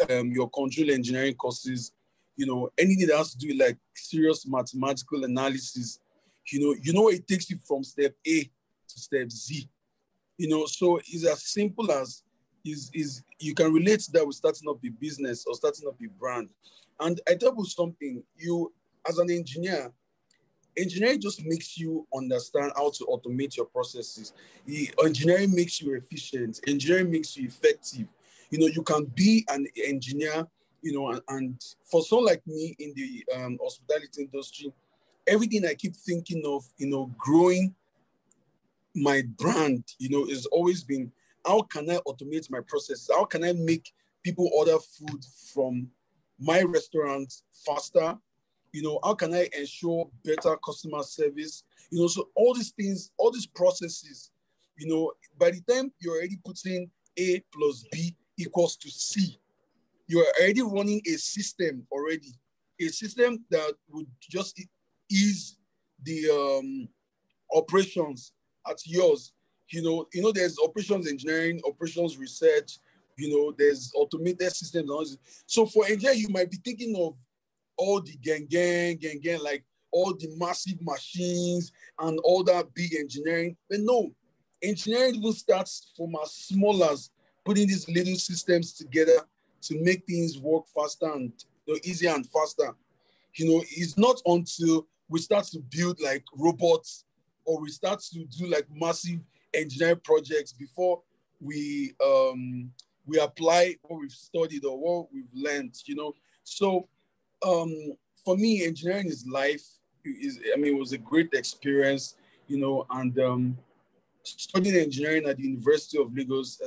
your control engineering courses, you know, anything that has to do with like serious mathematical analysis, you know it takes you from step A to step Z. You know, so it's as simple as is you can relate that with starting up a business or starting up a brand. And I tell you something, you as an engineer, engineering just makes you understand how to automate your processes. Engineering makes you efficient. Engineering makes you effective. You know, you can be an engineer, you know, and for someone like me in the hospitality industry, everything I keep thinking of, you know, growing my brand, you know, has always been, how can I automate my process? How can I make people order food from my restaurant faster? You know, how can I ensure better customer service? You know, so all these things, all these processes, you know, by the time you're already putting A plus B equals to C, you're already running a system already, a system that would just ease the operations at yours. You know, there's operations engineering, operations research, you know, there's automated systems. So for engineering, you might be thinking of all the gang, like all the massive machines and all that big engineering. But no, engineering even starts from as small as putting these little systems together to make things work faster and, you know, easier and faster. You know, it's not until we start to build like robots or we start to do like massive engineering projects before we apply what we've studied or what we've learned, you know. So for me, engineering is life. It was a great experience, you know, and studying engineering at the University of Lagos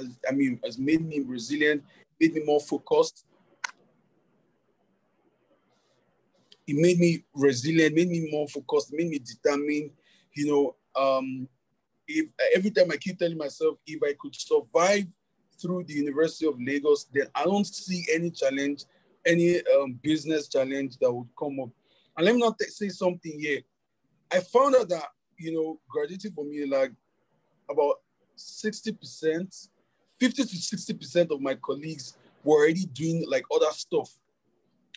has made me resilient, made me more focused. It made me resilient, made me more focused, made me determined, you know. If every time I keep telling myself, if I could survive through the University of Lagos, then I don't see any challenge, any business challenge that would come up. And let me not say something here. I found out that, you know, graduating from ULES, about 60%, 50 to 60% of my colleagues were already doing like other stuff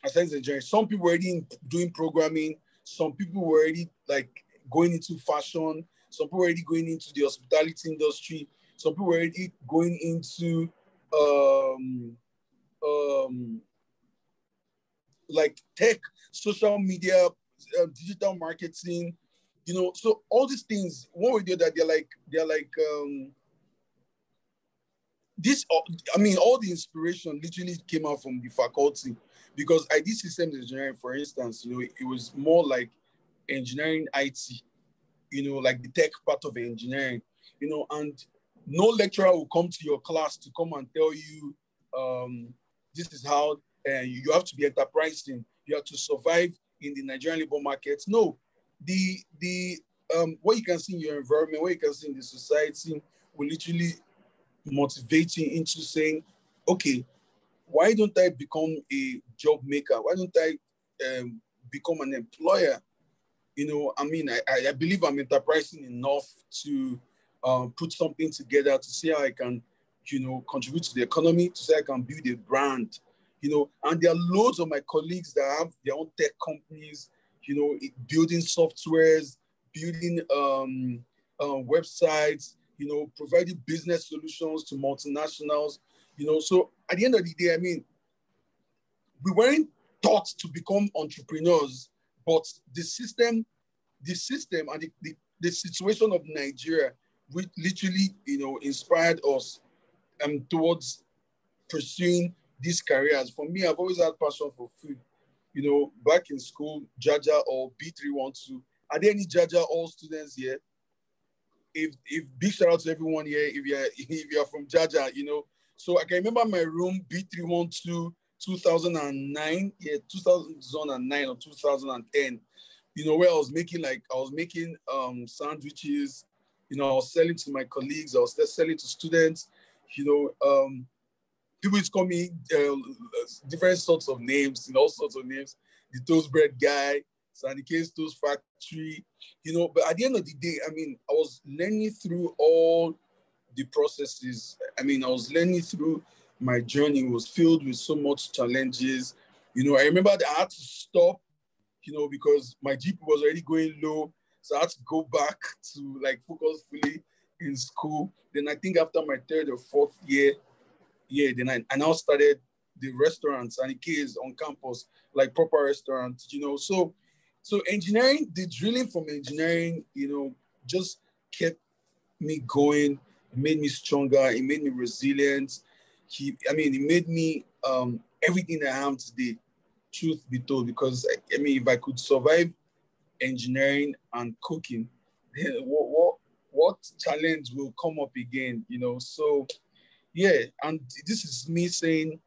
aside engineering. Some people were already doing programming. Some people were already like going into fashion. Some people already going into the hospitality industry. Some people already going into like tech, social media, digital marketing, you know. So all these things, one way or the other, they're like this. I mean, all the inspiration literally came out from the faculty, because I did systems engineering, for instance. You know, it was more like engineering IT, you know, like the tech part of engineering, you know, and no lecturer will come to your class to come and tell you, this is how you have to be enterprising, you have to survive in the Nigerian labor market. No, the what you can see in your environment, what you can see in the society will literally motivate you into saying, okay, why don't I become a job maker? Why don't I become an employer? You know, I mean, I believe I'm enterprising enough to put something together to see how I can, you know, contribute to the economy, to say I can build a brand, you know. And there are loads of my colleagues that have their own tech companies, you know, building softwares, building websites, you know, providing business solutions to multinationals, you know. So at the end of the day, I mean, we weren't taught to become entrepreneurs, but the system and the situation of Nigeria, which literally, you know, inspired us towards pursuing these careers. For me, I've always had passion for food. You know, back in school, Jaja or B312. Are there any Jaja all students here? If big shout out to everyone here, if you're from Jaja, you know. So I can remember my room, B312, 2009, 2009 or 2010, you know, where I was making sandwiches, you know, I was selling to my colleagues, I was selling to students, you know. People used to call me different sorts of names, you know, all sorts of names. The toast bread guy, Sandy K's Toast Factory, you know. But at the end of the day, I mean, I was learning through all the processes. I mean, I was learning through my journey. It was filled with so much challenges. You know, I remember that I had to stop, you know, because my GP was already going low. So I had to go back to like focus fully in school. Then I think after my third or fourth year, then I now started the restaurants and the kids on campus, like proper restaurants, you know. So engineering, the drilling from engineering, you know, just kept me going. It made me stronger. It made me resilient. It made me everything that I am today, truth be told, because I mean, if I could survive engineering and cooking, then what challenge will come up again, you know? So yeah, and this is me saying,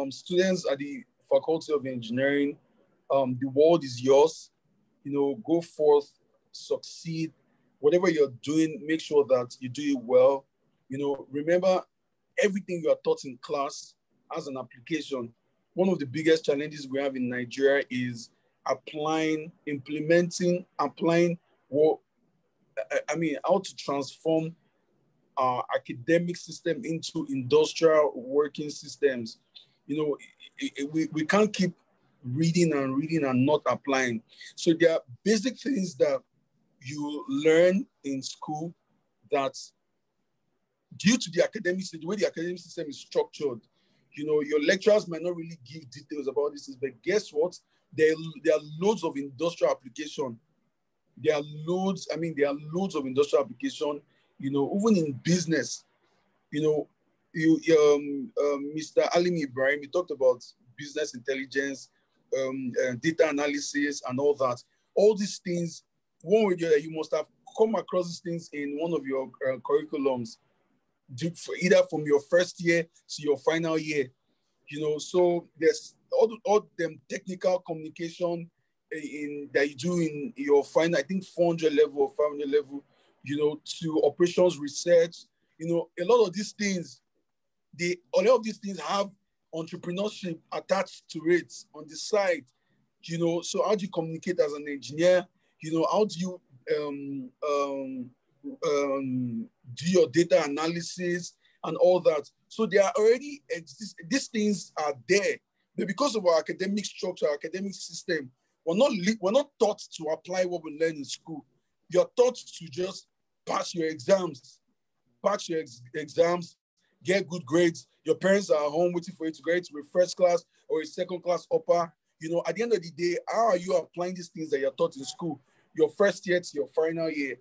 students at the Faculty of Engineering, the world is yours. You know, go forth, succeed. Whatever you're doing, make sure that you do it well. You know, remember, everything you are taught in class has an application. One of the biggest challenges we have in Nigeria is implementing how to transform our academic system into industrial working systems. You know, we can't keep reading and not applying. So there are basic things that you learn in school that, due to the way the academic system is structured, you know, your lecturers might not really give details about this, but guess what? There are loads of industrial application. There are loads of industrial application, you know, even in business. You know, Mr. Alim Ibrahim, he talked about business intelligence, data analysis, and all that. All these things, one way or the other, you must have come across these things in one of your curriculums, either from your first year to your final year. You know, so there's all them technical communication that you do in your final, I think 400 level or 500 level, you know, to operations research. You know, a lot of these things have entrepreneurship attached to it on the side. You know, so how do you communicate as an engineer? You know, how do you do your data analysis and all that? So they are already these things are there, but because of our academic structure, our academic system, we're not taught to apply what we learn in school. you're taught to just pass your exams, get good grades. Your parents are home waiting for you to get to a first class or a second class upper. You know, at the end of the day, how are you applying these things that you're taught in school, your first year to your final year?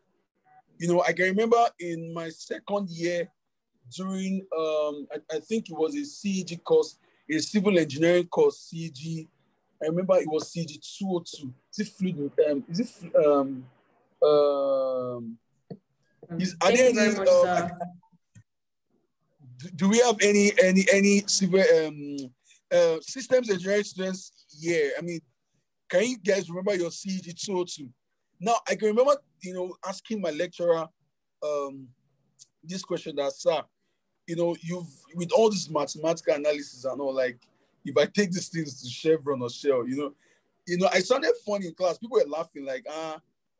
You know, I can remember in my second year during, I think it was a CEG course, a civil engineering course, CEG. I remember it was CEG 202. Is it fluid? Are there any, do we have any civil systems engineering students here? I mean, can you guys remember your CEG 202? Now, I can remember, you know, asking my lecturer this question that, sir, you know, with all this mathematical analysis and all, like, if I take these things to Chevron or Shell, you know, I sounded funny in class. People were laughing, like,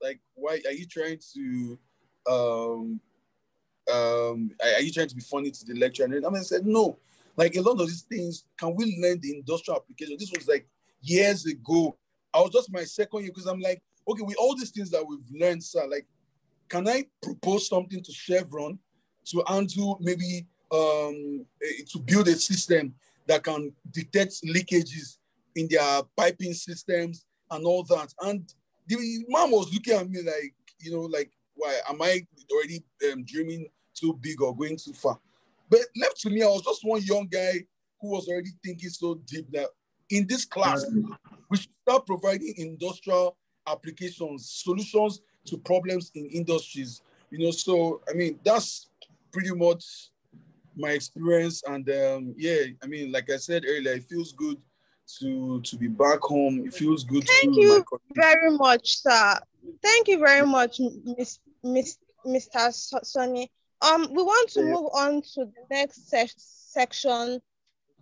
like, why are you trying to, are you trying to be funny to the lecturer? And I said, no, like a lot of these things, can we learn the industrial application? This was like years ago. I was just my second year because I'm like, okay, with all these things that we've learned, sir, like, can I propose something to Chevron to handle maybe to build a system that can detect leakages in their piping systems and all that? And the man was looking at me like, you know, like, why am I already dreaming too big or going too far? But left to me, I was just one young guy who was already thinking so deep that in this class, we should start providing industrial applications, solutions to problems in industries. You know, so, I mean, that's pretty much my experience. And yeah, I mean, like I said earlier, it feels good to be back home. It feels good to Thank you very much, sir. Thank you very much, Mr. Sonny. We want to move on to the next section.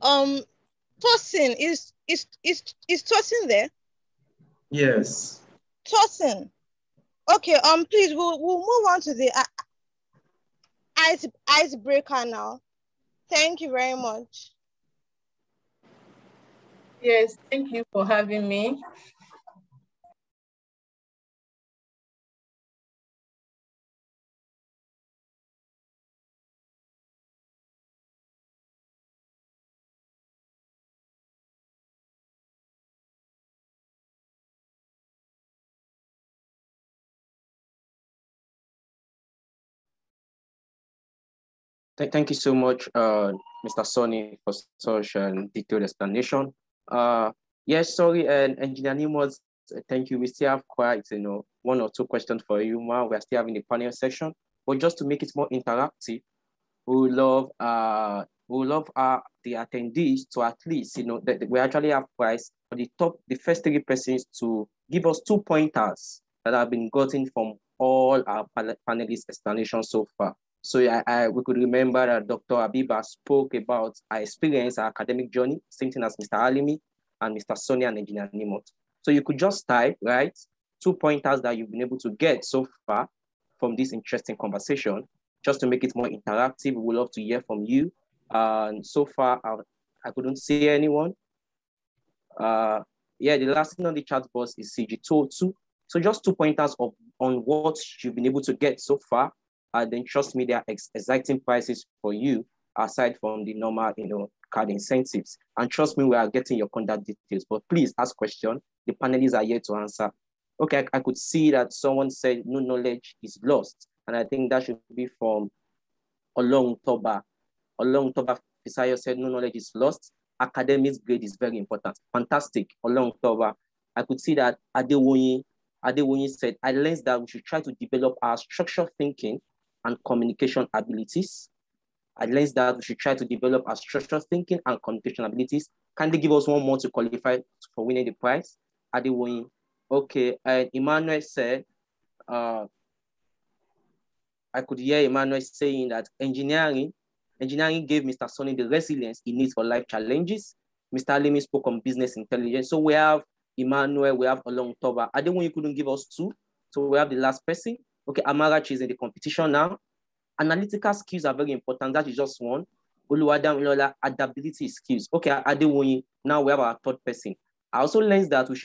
Tosin, is Tosin there? Yes. Tosin. Okay, please, we'll move on to the icebreaker now. Thank you very much. Yes, thank you for having me. Thank you so much, Mr. Sonny, for such a detailed explanation. Yes, sorry, and Engineer Nimos, thank you. We still have quite, you know, one or two questions for you, Ma. We're still having the panel session, but just to make it more interactive, we would love the attendees to at least, you know, that we actually have prize for the first 3 persons to give us 2 pointers that have been gotten from all our panelists' explanations so far. So we could remember that Dr. Abiba spoke about our experience, our academic journey, same thing as Mr. Alimi and Mr. Sonia and Engineer Nimot. So you could just type, right, 2 pointers that you've been able to get so far from this interesting conversation, just to make it more interactive. We would love to hear from you. And so far, I couldn't see anyone. Yeah, the last thing on the chat box is CG202. So just 2 pointers on what you've been able to get so far. Then trust me, there are exciting prices for you aside from the normal, you know, card incentives. And trust me, we are getting your contact details. But please ask questions. The panelists are here to answer. Okay, I could see that someone said no knowledge is lost. And I think that should be from Olong Toba. Olong Toba Fisayo said no knowledge is lost. Academic grade is very important. Fantastic, Olong Toba. I could see that Adewoyi said, I learned that we should try to develop our structured thinking and communication abilities. I learned that we should try to develop our structural thinking and communication abilities. Can they give us one more to qualify for winning the prize? Adewoyi. Okay, and Emmanuel said, I could hear Emmanuel saying that engineering gave Mr. Sonny the resilience he needs for life challenges. Mr. Alimi spoke on business intelligence. So we have Emmanuel, we have Olong Toba. Adewoyi couldn't give us 2. So we have the last person. Okay, Amarachi is in the competition now. Analytical skills are very important. That is just one. Oluwadam, adaptability skills. Okay, Adewoyi, now we have our 3rd person. I also learned that we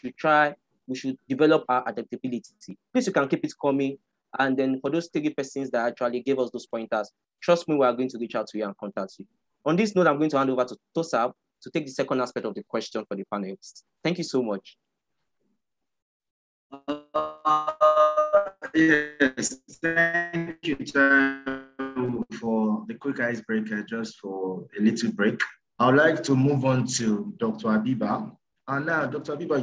should develop our adaptability. Please, you can keep it coming. And then for those 3 persons that actually gave us those pointers, trust me, we are going to reach out to you and contact you. On this note, I'm going to hand over to Tosab to take the second aspect of the question for the panelists. Thank you so much. Yes, thank you for the quick icebreaker, just for a little break. I would like to move on to Dr. Abiba. And now, Dr. Abiba,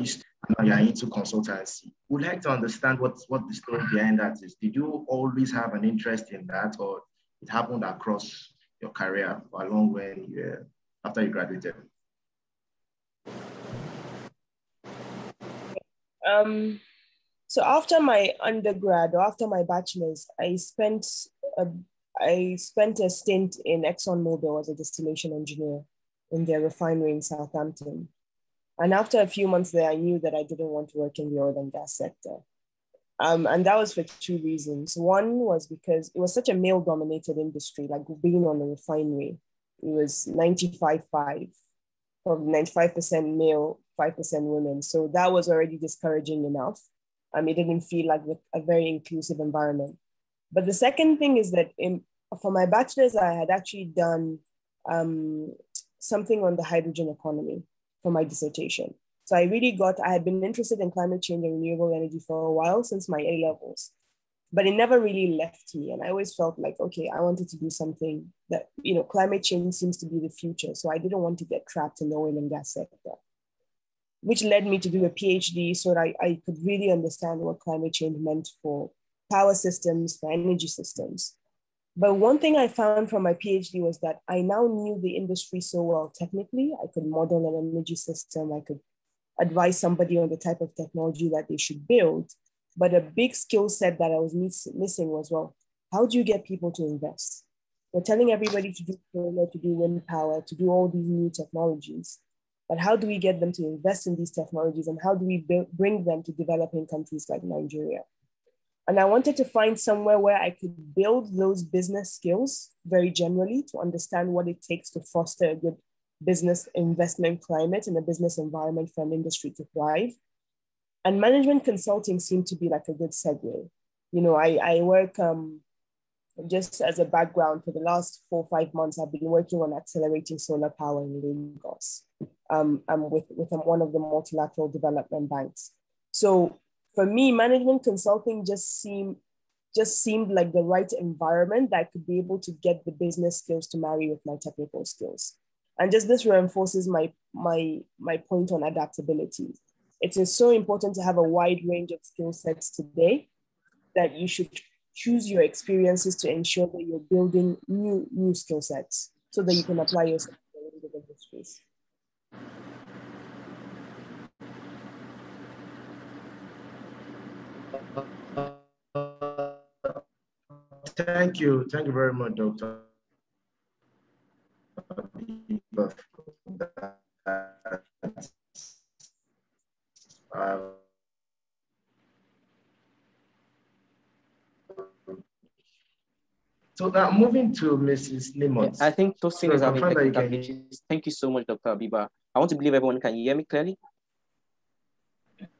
you're into consultancy. Would like to understand what the story behind that is. Did you always have an interest in that, or it happened across your career or along when after you graduated? So after my undergrad or after my bachelor's, I spent a stint in ExxonMobil as a distillation engineer in their refinery in Southampton. And after a few months there, I knew that I didn't want to work in the oil and gas sector. And that was for 2 reasons. One was because it was such a male-dominated industry, like being on the refinery. It was 95-5, probably 95% male, 5% women. So that was already discouraging enough. It didn't feel like a very inclusive environment. But the second thing is that for my bachelor's, I had actually done something on the hydrogen economy for my dissertation. So I had been interested in climate change and renewable energy for a while since my A-levels, but it never really left me. And I always felt like, okay, I wanted to do something that, climate change seems to be the future. So I didn't want to get trapped in the oil and gas sector, which led me to do a PhD so that I could really understand what climate change meant for power systems, for energy systems. But one thing I found from my PhD was that I now knew the industry so well technically. I could model an energy system. I could advise somebody on the type of technology that they should build. But a big skill set that I was missing was, well, how do you get people to invest? We're telling everybody to do solar, to do wind power, to do all these new technologies. But how do we get them to invest in these technologies, and how do we bring them to developing countries like Nigeria? And I wanted to find somewhere where I could build those business skills very generally to understand what it takes to foster a good business investment climate and a business environment for an industry to thrive. And management consulting seemed to be like a good segue. I work just as a background for the last 4 or 5 months. I've been working on accelerating solar power in Lagos. I'm with one of the multilateral development banks. So for me, management consulting just seemed like the right environment that I could be able to get the business skills to marry with my technical skills. And just this reinforces my point on adaptability. It is so important to have a wide range of skill sets today that you should choose your experiences to ensure that you're building new skill sets so that you can apply yourself to a range of industries. Thank you very much, Dr. So now moving to Mrs. Nimot. I think Tosin is having technical glitches. Thank you so much, Dr. Abiba. I want to believe everyone can hear me clearly.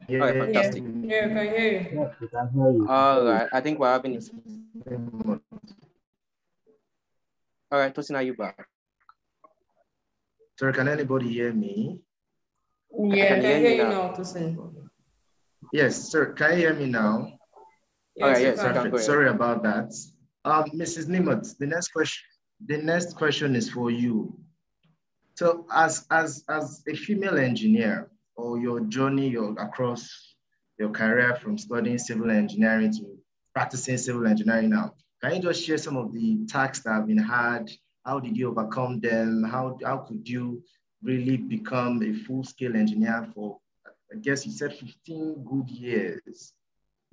Yeah, all right, fantastic. Yeah, I can hear you. Yes, we can hear you. All right, I think we're having it. All right, Tosin, are you back? Sir, can anybody hear me? Yeah, I can hear you now, Tosin. Yes, sir. Can you hear me now? Yes, right, yes, perfect. Sorry about that. Mrs. Nimot, the next question is for you. So as a female engineer, or your journey across your career from studying civil engineering to practicing civil engineering now, can you just share some of the tasks that have been had? How did you overcome them? How could you really become a full-scale engineer for, I guess you said 15 good years?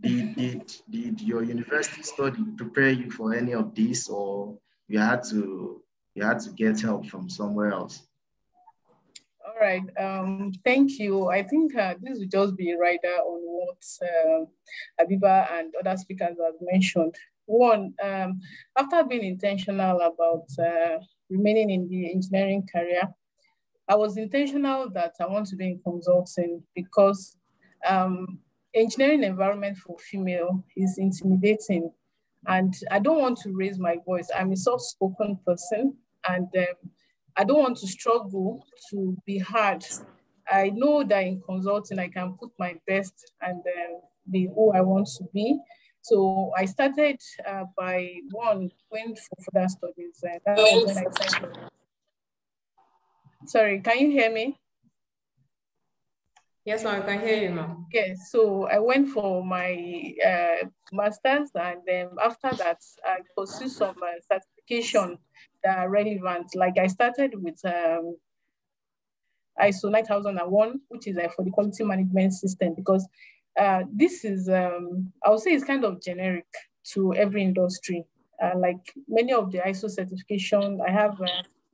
Did your university study prepare you for any of this, or you had to get help from somewhere else? All right, thank you. I think this will just be a rider on what Abiba and other speakers have mentioned. One, after being intentional about remaining in the engineering career, I was intentional that I want to be in consulting because engineering environment for female is intimidating, and I don't want to raise my voice. I'm a soft-spoken person, and I don't want to struggle to be hard. I know that in consulting, I can put my best and be who I want to be. So I started by going for further studies. That was when I started. Sorry, can you hear me? Yes, ma'am, I can hear you, ma'am. Yes, so I went for my master's, and then after that, I pursued some certification that are relevant. Like I started with ISO 9001, which is for the quality management system, because this is, I would say it's kind of generic to every industry. Like many of the ISO certification, I have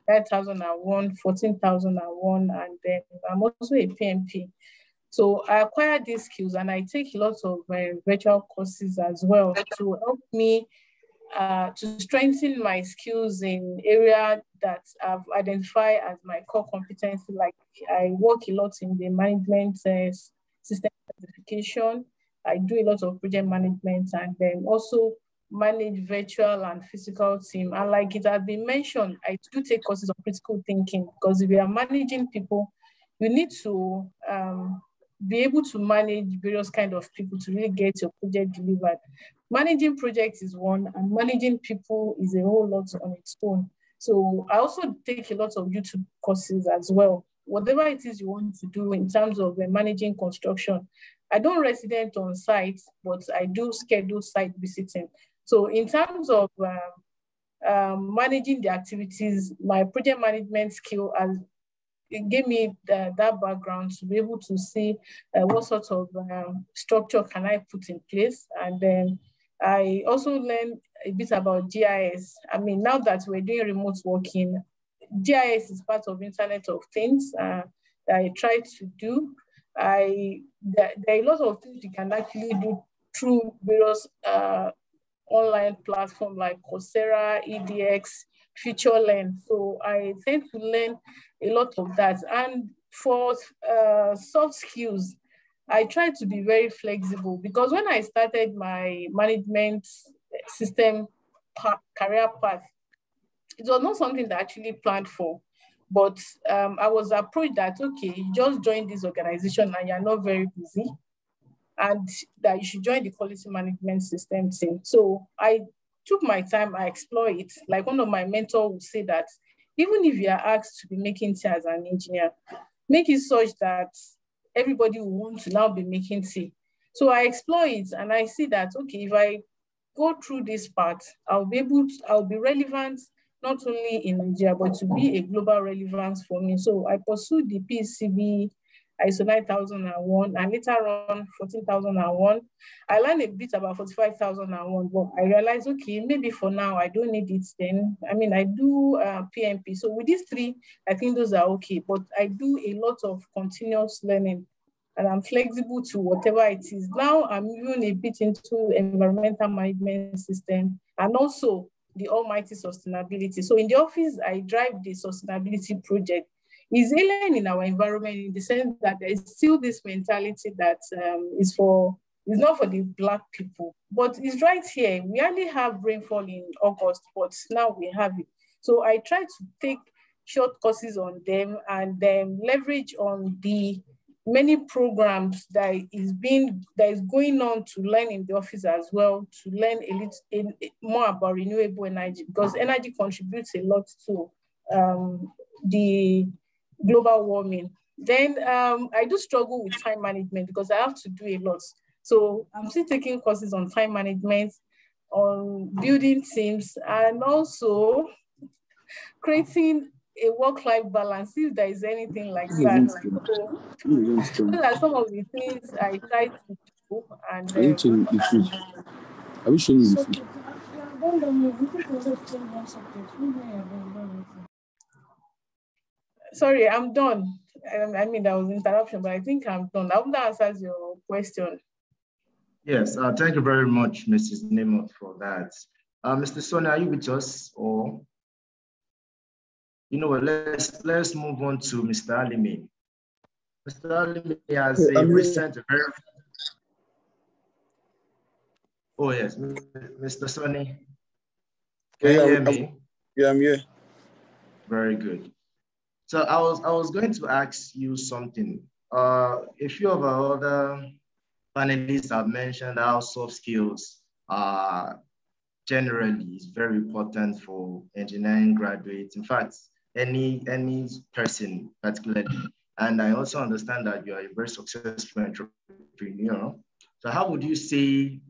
9001, 14,001, and then I'm also a PMP. So I acquired these skills, and I take lots of virtual courses as well to help me to strengthen my skills in area that I've identified as my core competency. Like I work a lot in the management system certification. I do a lot of project management, and then also manage virtual and physical team. And like it has been mentioned, I do take courses on critical thinking, because if you are managing people, you need to be able to manage various kind of people to really get your project delivered. Managing projects is one, and managing people is a whole lot on its own. So I also take a lot of YouTube courses as well. Whatever it is you want to do in terms of managing construction. I don't resident on site, but I do schedule site visiting. So in terms of managing the activities, my project management skill has it gave me that background to be able to see what sort of structure can I put in place. And then I also learned a bit about GIS. I mean, now that we're doing remote working, GIS is part of Internet of Things that I try to do. There are a lot of things you can actually do through various online platforms like Coursera, EDX, FutureLearn. So I tend to learn a lot of that. And for soft skills, I try to be very flexible, because when I started my management system career path, it was not something that I actually planned for. But I was approached that, okay, you just joined this organization and you're not very busy, and that you should join the quality management system team. So I took my time, I explored it. Like one of my mentors would say that even if you are asked to be making tea as an engineer, make it such that everybody will want to now be making tea. So I explore it, and I see that, okay, if I go through this part, I'll be relevant not only in Nigeria, but to be a global relevance for me. So I pursued the PCB, ISO 9001, and later on 14,001. I learned a bit about 45,001, but I realized, okay, maybe for now I don't need it then. I mean, I do PMP. So with these three, I think those are okay, but I do a lot of continuous learning, and I'm flexible to whatever it is. Now I'm even a bit into environmental management system, and also the almighty sustainability. So in the office, I drive the sustainability project. It's alien in our environment, in the sense that there is still this mentality that is not for the Black people, but it's right here. We only have rainfall in August, but now we have it. So I try to take short courses on them, and then leverage on the many programs that is going on to learn in the office as well, to learn a little more about renewable energy, because energy contributes a lot to the global warming. Then I do struggle with time management, because I have to do a lot. So I'm still taking courses on time management, on building teams, and also creating a work-life balance, if there is anything like that. So those are some of the things I try to do. And I will show you the food. Sorry, I'm done. I mean, that was an interruption, but I think I'm done. I hope that answers your question. Yes, thank you very much, Mrs. Nimot, for that. Mr. Sonny, are you with us? Or, you know what, let's move on to Mr. Alimi. Mr. Alimi has a recent, Oh, yes. Mr. Sonny, Oh, can you yeah, hear me? yeah, I'm here. Very good. So I was going to ask you something. A few of our other panelists have mentioned how soft skills are generally is very important for engineering graduates. In fact, any person particularly. And I also understand that you are a very successful entrepreneur. So how would you say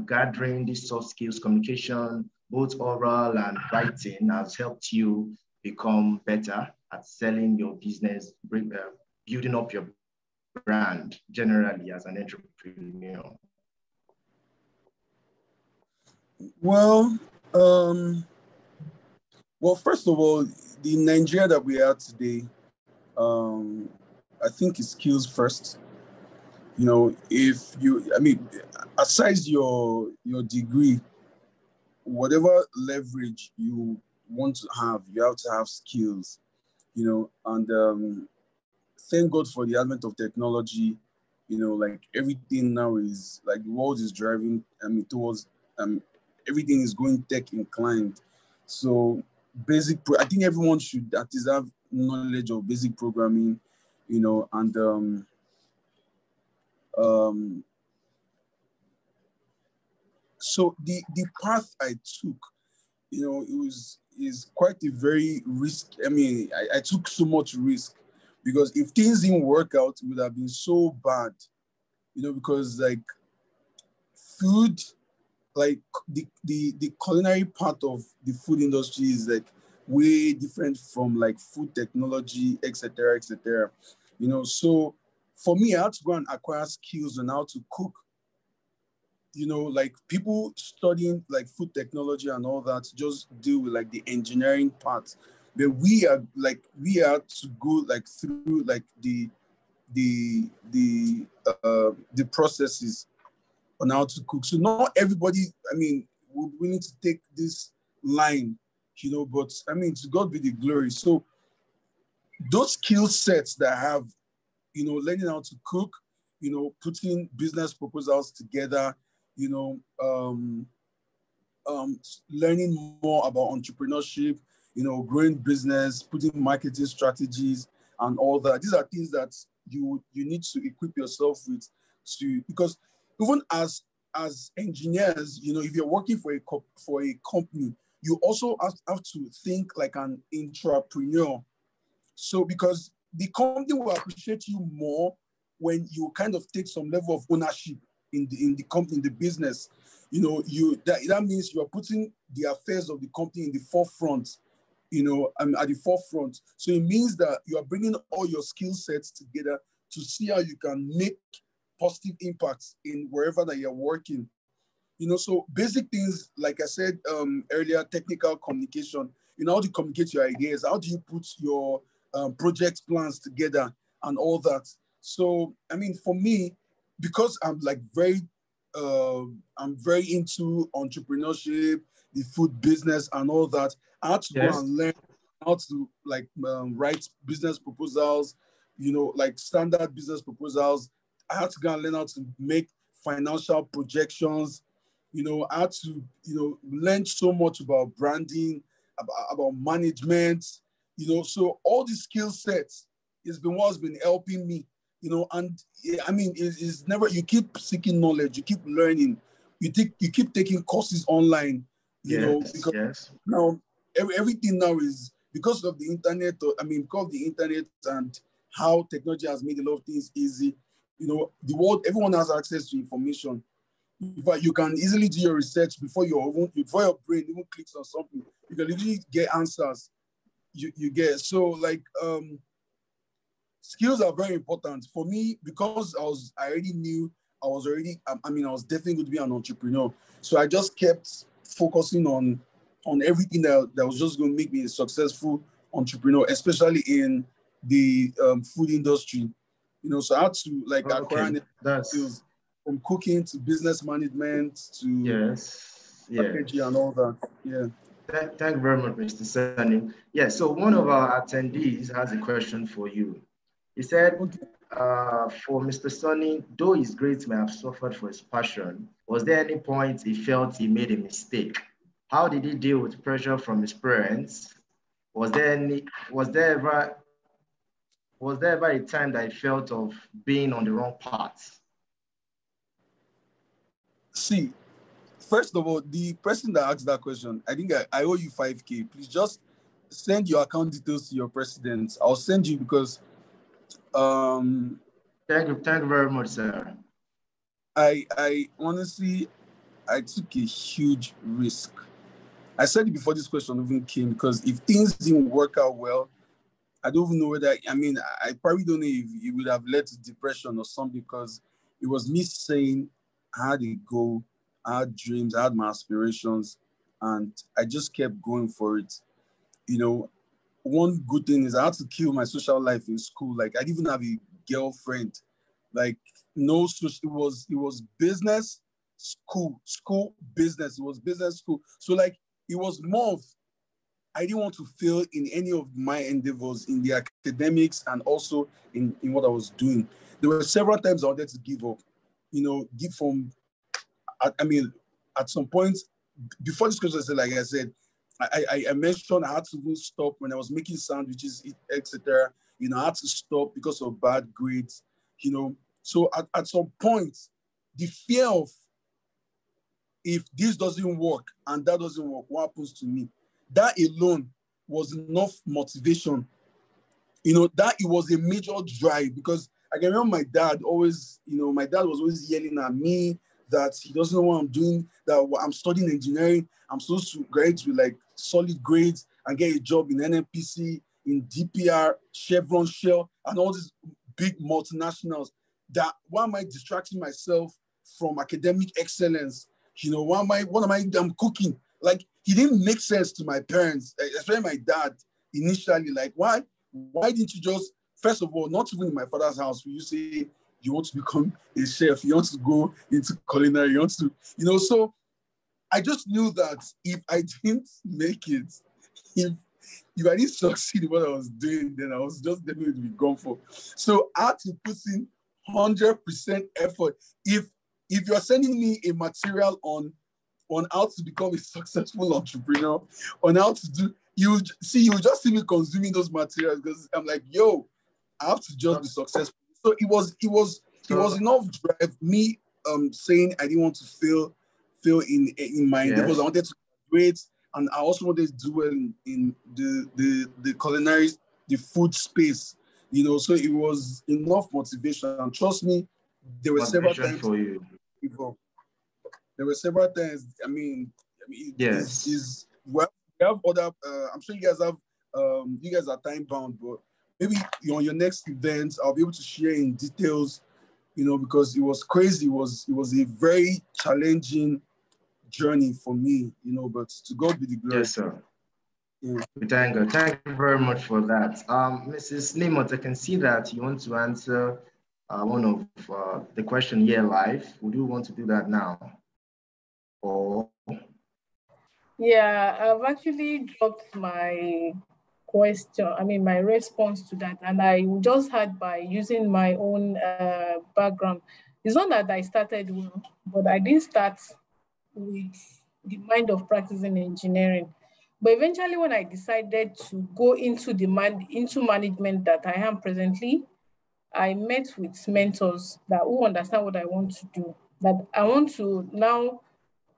gathering these soft skills, communication, both oral and writing, has helped you become better at selling your business, building up your brand generally as an entrepreneur? Well, well, first of all, the Nigeria that we are today, I think is skills first. You know, if you, I mean, aside your degree, whatever leverage you want to have, you have to have skills. You know, and thank God for the advent of technology. You know, like everything now is like the world is driving, I mean, towards everything is going tech inclined. So I think everyone should at least have knowledge of basic programming, you know, and so the path I took, you know, is quite a very risk. I mean, I took so much risk because if things didn't work out, it would have been so bad, you know, because like food, like the culinary part of the food industry is like way different from like food technology, etc., etc. You know, so for me, I had to go and acquire skills on how to cook. You know, like people studying like food technology and all that just deal with like the engineering part, but we are to go like through like the processes on how to cook. So not everybody, I mean, we need to take this line, you know, but I mean, to God be the glory. So those skill sets that I have, you know, learning how to cook, you know, putting business proposals together, you know, learning more about entrepreneurship, you know, growing business, putting marketing strategies and all that. These are things that you need to equip yourself with because even as engineers, you know, if you're working for a company, you also have to think like an entrepreneur. So because the company will appreciate you more when you kind of take some level of ownership in the company, in the business. You know, that means you're putting the affairs of the company in the forefront, you know, at the forefront. So it means that you are bringing all your skill sets together to see how you can make positive impacts in wherever that you're working. You know, so basic things, like I said earlier, technical communication, you know, how to communicate your ideas, how do you put your project plans together and all that. So, I mean, for me, because I'm like I'm very into entrepreneurship, the food business and all that, I had to go and learn how to like write business proposals, you know, like standard business proposals. I had to go and learn how to make financial projections. You know, I had to, you know, learn so much about branding, about management, you know, so all these skill sets has been what's been helping me, you know, and I mean, it's never, you keep seeking knowledge, you keep learning, you keep taking courses online, you know, because now everything now is because of the internet, because of the internet and how technology has made a lot of things easy, you know, the world, everyone has access to information. In fact, you can easily do your research before your brain even clicks on something. You can literally get answers. You get so like skills are very important for me because I already knew I was definitely going to be an entrepreneur. So I just kept focusing on everything that was just going to make me a successful entrepreneur, especially in the food industry. You know, so I had to like acquire skills from cooking to business management to strategy and all that. Yeah. Thank you very much, Mr. Sani. Yeah, so one of our attendees has a question for you. He said, for Mr. Sonny, though his grades may have suffered for his passion, was there any point he felt he made a mistake? How did he deal with pressure from his parents? Was there ever a time that he felt of being on the wrong path? See, first of all, the person that asked that question, I think I owe you 5K. Please just send your account details to your president. I'll send you because Thank you very much, sir. I honestly, I took a huge risk. I said it before this question even came, because if things didn't work out well, I don't even know whether, I probably don't know if it would have led to depression or something, because it was me saying I had a goal, I had dreams, I had my aspirations, and I just kept going for it. One good thing is I had to kill my social life in school. Like, I didn't even have a girlfriend. Like, no social, it was business, school, business. It was business, school. So like, it was more of, I didn't want to fail in any of my endeavors in the academics and also in what I was doing. There were several times I wanted to give up, at some point, before this question, like I said, I mentioned I had to stop when I was making sandwiches, etc. I had to stop because of bad grades, So at some point, the fear of, if this doesn't work and that doesn't work, what happens to me? That alone was enough motivation, that it was a major drive, because I can remember my dad was always yelling at me that he doesn't know what I'm doing, that I'm studying engineering, I'm supposed to graduate with like solid grades and get a job in NNPC, in DPR, Chevron, Shell, and all these big multinationals. That why am I distracting myself from academic excellence? What am I cooking? Like, he didn't make sense to my parents, especially my dad initially. Like, why didn't you just, first of all, not even in my father's house, will you say you want to become a chef, you want to go into culinary, you want to, so I just knew that if I didn't make it, if I didn't succeed in what I was doing, then I was just definitely to be gone for. So I had to put in 100% effort. If you're sending me a material on how to become a successful entrepreneur, on how to do, you just see me consuming those materials, because I'm like, yo, I have to just be successful. So it was enough drive, me saying I didn't want to fail in my endeavors. I wanted to graduate, and I also wanted to do well in the culinary, the food space, so it was enough motivation. And trust me, there were several times for you. There were several times. Yes. Well, we have other. I'm sure you guys have. You guys are time bound, but maybe on your next event, I'll be able to share in details. Because it was crazy. It was a very challenging journey for me. But to God be the glory. Yes, sir. Yeah. Thank you. Thank you very much for that. Mrs. Nimot, I can see that you want to answer one of the question here live. Would you want to do that now? Or? Yeah, I've actually dropped my my response to that, and I just had by using my own background. It's not that I started well, but I didn't start with the mind of practicing engineering. But eventually, when I decided to go into management that I am presently, I met with mentors who understand what I want to do. That I want to now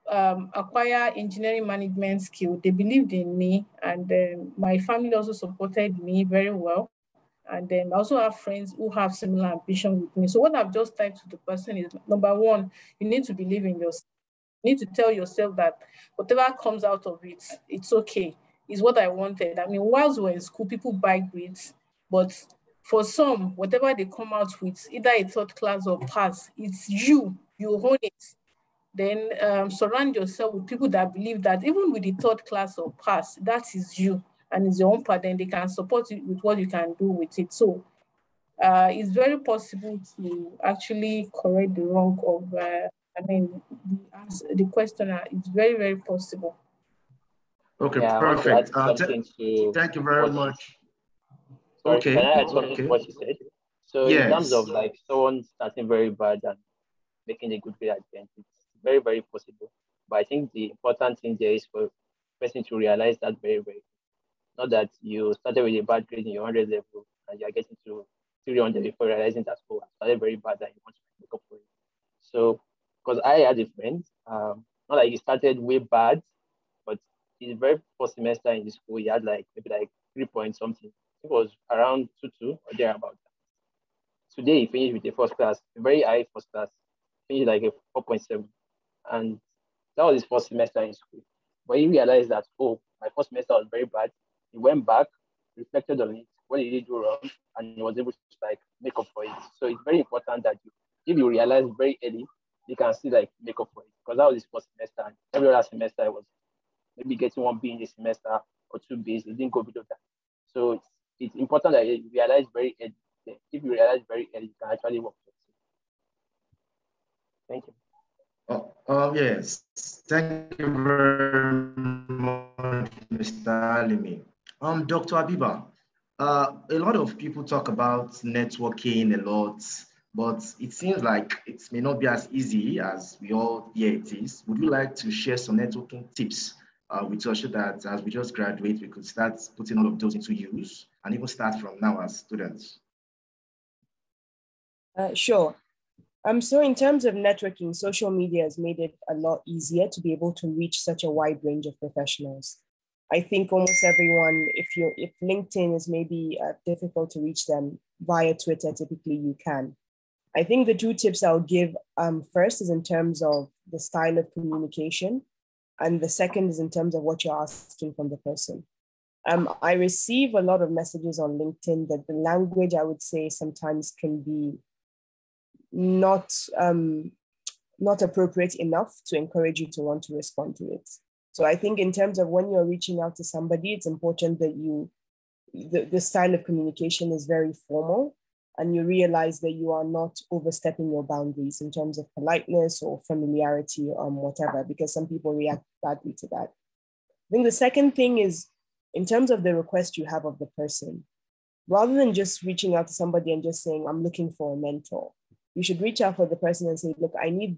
acquire engineering management skill. They believed in me, and my family also supported me very well. And then I also have friends who have similar ambition with me. So what I've just typed to the person is, number one, you need to believe in yourself. You need to tell yourself that whatever comes out of it, it's okay. It's what I wanted. Whilst we're in school, people buy grades, but for some, whatever they come out with, either a third class or pass, it's you own it. Then surround yourself with people that believe that even with the third class or pass, that is you and it's your own part, then they can support you with what you can do with it. So it's very possible to actually correct the wrong of, the questioner. It's very, very possible. Okay, yeah, perfect. I want to add something to thank you very much. Sorry, Okay. can I add something to what you said? So in terms of like someone starting very bad and making a good grade at the end, it's very, very possible. But I think the important thing there is for the person to realize that very, very quick. Not that you started with a bad grade in your 100 level and you're getting to 300 before realizing that, oh, I started very bad and you want to make up for it. So, because I had a friend, not like he started way bad, but his very first semester in the school, he had like maybe like 3 point something. It was around 2.2 or thereabout. Today he finished with a first class, a very high first class, finished like a 4.7. And that was his first semester in school. But he realized that, oh, my first semester was very bad. He went back, reflected on it, what did he do wrong, and he was able to like make up for it. So it's very important that if you realize very early, you can still like make up for it. Because that was his first semester, and every other semester I was maybe getting 1 B in the semester or 2 Bs. It didn't go below that. So it's important that you realize very early. If you realize very early, you can actually work for it. Thank you. Yes, thank you very much, Mr. Alimi. Dr. Abiba, a lot of people talk about networking a lot, but it seems like it may not be as easy as we all hear it is. Would you like to share some networking tips with us so that as we just graduate, we could start putting all of those into use and even start from now as students? Sure. So in terms of networking, social media has made it a lot easier to be able to reach such a wide range of professionals. I think almost everyone, if LinkedIn is maybe difficult to reach them via Twitter, typically you can. I think the 2 tips I'll give first is in terms of the style of communication, and the second is in terms of what you're asking from the person. I receive a lot of messages on LinkedIn that the language, I would say, sometimes can be not appropriate enough to encourage you to want to respond to it. So I think in terms of when you're reaching out to somebody, it's important that the style of communication is very formal and you realize that you are not overstepping your boundaries in terms of politeness or familiarity or whatever, because some people react badly to that. I think the second thing is in terms of the request you have of the person, rather than just reaching out to somebody and just saying, I'm looking for a mentor, you should reach out for the person and say, look, I need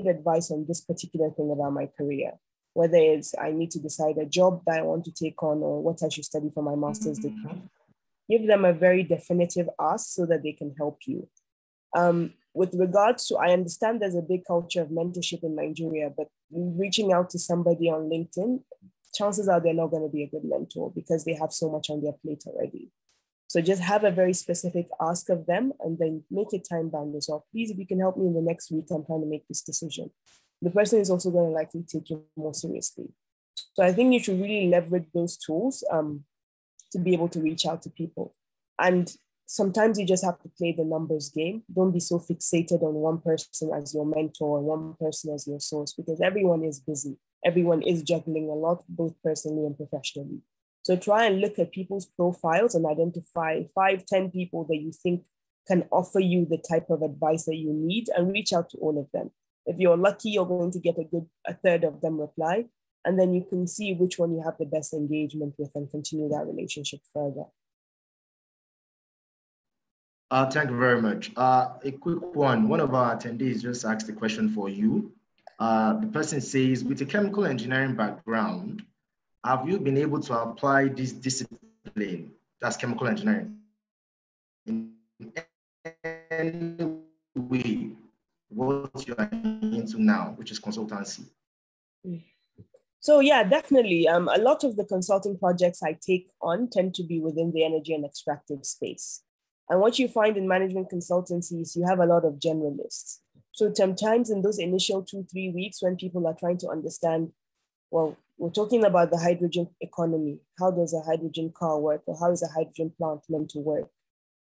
advice on this particular thing about my career. Whether it's I need to decide a job that I want to take on or what I should study for my master's degree. Give them a very definitive ask so that they can help you. With regards to, I understand there's a big culture of mentorship in Nigeria, but reaching out to somebody on LinkedIn, chances are they're not going to be a good mentor because they have so much on their plate already. So just have a very specific ask of them and then make it time bound as well. Please, if you can help me in the next week, I'm trying to make this decision. The person is also going to likely take you more seriously. So I think you should really leverage those tools to be able to reach out to people. And sometimes you just have to play the numbers game. Don't be so fixated on one person as your mentor and one person as your source, because everyone is busy. Everyone is juggling a lot, both personally and professionally. So try and look at people's profiles and identify 5-10 people that you think can offer you the type of advice that you need and reach out to all of them. If you're lucky, you're going to get a third of them reply, and then you can see which one you have the best engagement with and continue that relationship further. Thank you very much. A quick one. One of our attendees just asked a question for you. The person says, with a chemical engineering background, have you been able to apply this discipline, that's chemical engineering, in any way what you are into now, which is consultancy? So yeah, definitely. A lot of the consulting projects I take on tend to be within the energy and extractive space. And what you find in management consultancies, you have a lot of generalists. So sometimes in those initial 2-3 weeks when people are trying to understand, well, we're talking about the hydrogen economy. How does a hydrogen car work? Or how is a hydrogen plant meant to work?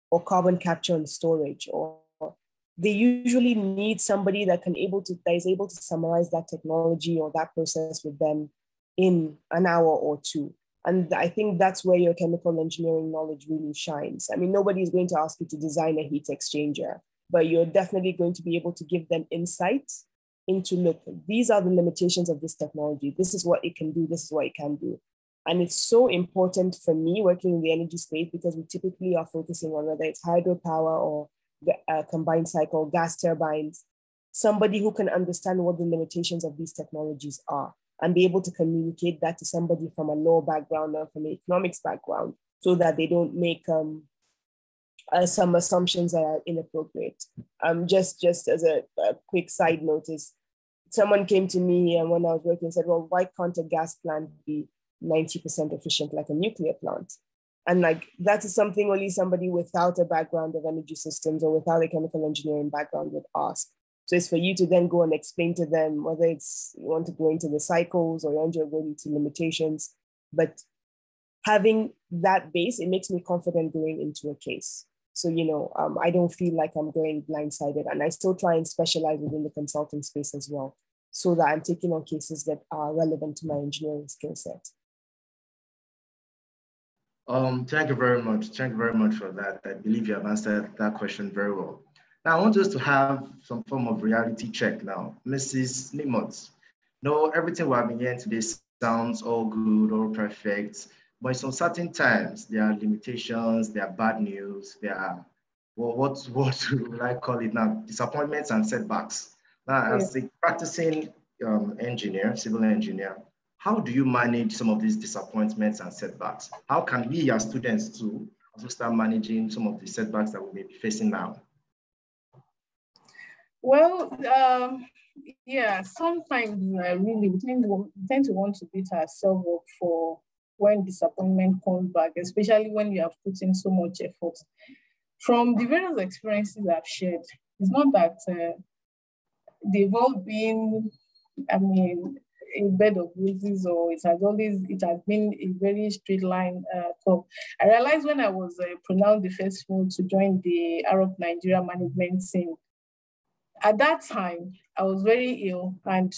Or carbon capture and storage? Or they usually need somebody that is able to summarize that technology or that process with them in an hour or two. And I think that's where your chemical engineering knowledge really shines. I mean, nobody is going to ask you to design a heat exchanger, but you're definitely going to be able to give them insights into, look, these are the limitations of this technology. This is what it can do. This is what it can do. And it's so important for me working in the energy space because we typically are focusing on whether it's hydropower or combined cycle, gas turbines, somebody who can understand what the limitations of these technologies are and be able to communicate that to somebody from a law background or from an economics background so that they don't make some assumptions that are inappropriate. Just as a quick side notice, someone came to me and when I was working said, well, why can't a gas plant be 90% efficient like a nuclear plant? And like, that is something only somebody without a background of energy systems or without a chemical engineering background would ask. So it's for you to then go and explain to them, whether it's you want to go into the cycles or you want to go into limitations, but having that base, it makes me confident going into a case. So, I don't feel like I'm going blindsided, and I still try and specialize within the consulting space as well, so that I'm taking on cases that are relevant to my engineering skill set. Thank you very much. Thank you very much for that. I believe you have answered that question very well. Now, I want us to have some form of reality check now. Mrs. Nimot, everything we have been hearing today sounds all good, all perfect, but in some certain times, there are limitations, there are bad news, there are, well, what would I call it now? Disappointments and setbacks. Now, as a practicing engineer, civil engineer, how do you manage some of these disappointments and setbacks? How can we as students too also start managing some of the setbacks that we may be facing now? Well, yeah, sometimes really we tend to want to beat ourselves up for when disappointment comes back, especially when you have put in so much effort. From the various experiences I've shared, it's not that they've all been, a bed of roses, or it has been a very straight line curve. I realized when I was pronounced the first one to join the Arab Nigeria management scene, at that time, I was very ill, and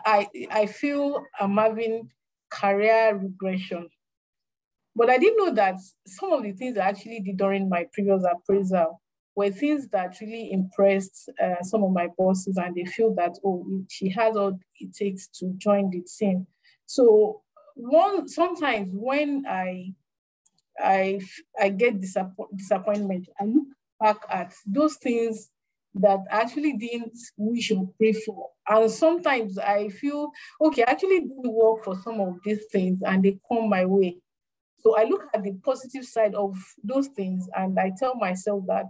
I feel I'm having career regression. But I didn't know that some of the things I actually did during my previous appraisal were things that really impressed some of my bosses, and they feel that, oh, she has all it takes to join the team. So sometimes when I get disappointment, I look back at those things that I actually didn't wish or pray for. And sometimes I feel, okay, I actually didn't work for some of these things and they come my way. So I look at the positive side of those things and I tell myself that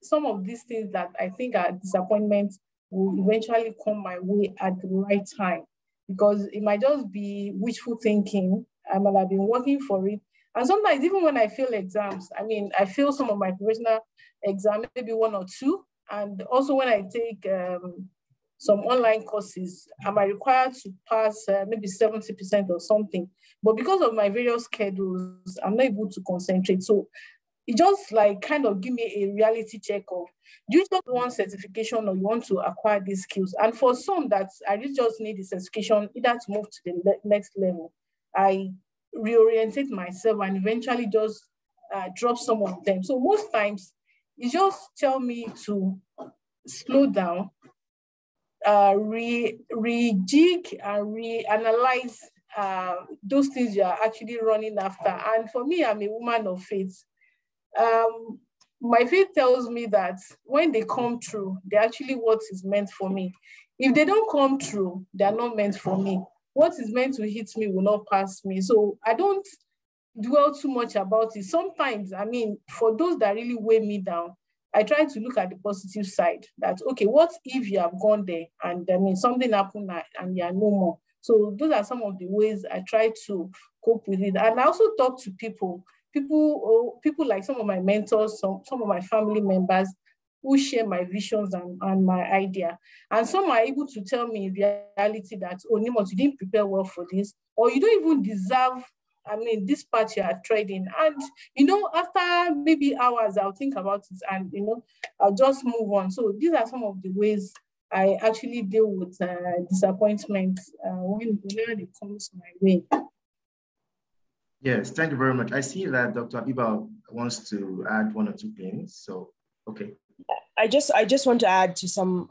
some of these things that I think are disappointments will eventually come my way at the right time, because it might just be wishful thinking. I might have been working for it. And sometimes even when I fail exams, I fail some of my professional exams, maybe one or two. And also when I take some online courses, am I required to pass maybe 70% or something? But because of my various schedules, I'm not able to concentrate. So it just like kind of give me a reality check of, do you just want certification or you want to acquire these skills? And for some that I really just need the certification either to move to the next level, I reorientate myself and eventually just drop some of them. So most times, it just tell me to slow down, rejig and reanalyze those things you are actually running after. And for me, I'm a woman of faith. My faith tells me that when they come true, they're actually what is meant for me. If they don't come true, they're not meant for me. What is meant to hit me will not pass me. So I don't dwell too much about it. Sometimes, for those that really weigh me down, I try to look at the positive side that, okay, what if you have gone there and something happened and you are no more? So those are some of the ways I try to cope with it. And I also talk to people like some of my mentors, some of my family members who share my visions and my idea. And some are able to tell me in reality that, oh, Nimot, you didn't prepare well for this, or you don't even deserve this part you are trading. And, after maybe hours, I'll think about it and, I'll just move on. So these are some of the ways I actually deal with disappointment whenever it comes my way. Yes, thank you very much. I see that Dr. Abiba wants to add one or two things. So, okay. I just want to add to some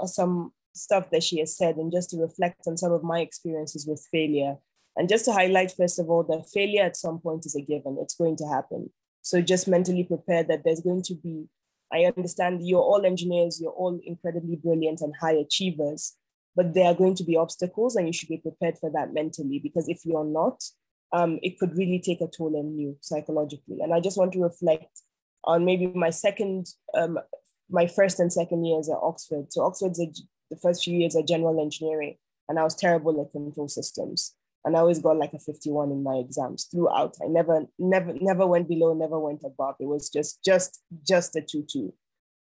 stuff that she has said, and just to reflect on some of my experiences with failure. And just to highlight, first of all, that failure at some point is a given. It's going to happen. So just mentally prepare that there's going to be, I understand you're all engineers, you're all incredibly brilliant and high achievers, but there are going to be obstacles and you should be prepared for that mentally, because if you're not, it could really take a toll on you psychologically. And I just want to reflect on maybe my first and second years at Oxford. So Oxford's the first few years are general engineering, and I was terrible at control systems. And I always got like a 51 in my exams throughout. I never went below, never went above. It was just a 2-2.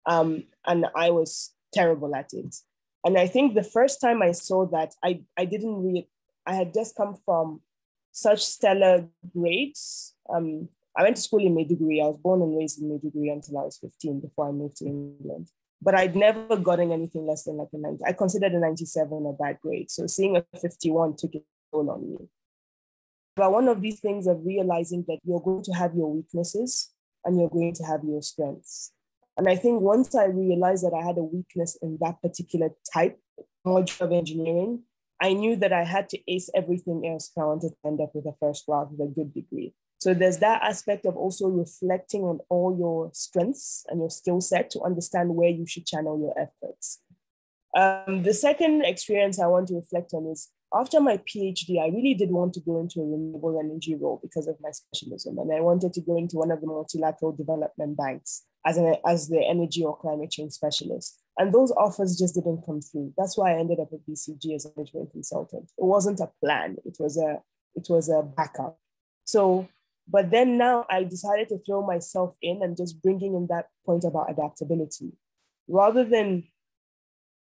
And I was terrible at it. And I think the first time I saw that, I had just come from such stellar grades. I went to school in Maiduguri. I was born and raised in Maiduguri until I was 15 before I moved to England. But I'd never gotten anything less than like a 90. I considered a 97 a bad grade. So seeing a 51 took it on me. But one of these things of realizing that you're going to have your weaknesses and you're going to have your strengths. And I think once I realized that I had a weakness in that particular type of engineering, I knew that I had to ace everything else if I wanted to end up with a first class with a good degree. So there's that aspect of also reflecting on all your strengths and your skill set to understand where you should channel your efforts. The second experience I want to reflect on is after my PhD, I really did want to go into a renewable energy role because of my specialism. And I wanted to go into one of the multilateral development banks as the energy or climate change specialist. And those offers just didn't come through. That's why I ended up at BCG as a management consultant. It wasn't a plan, it was a backup. So, but then now I decided to throw myself in and just bringing in that point about adaptability. Rather than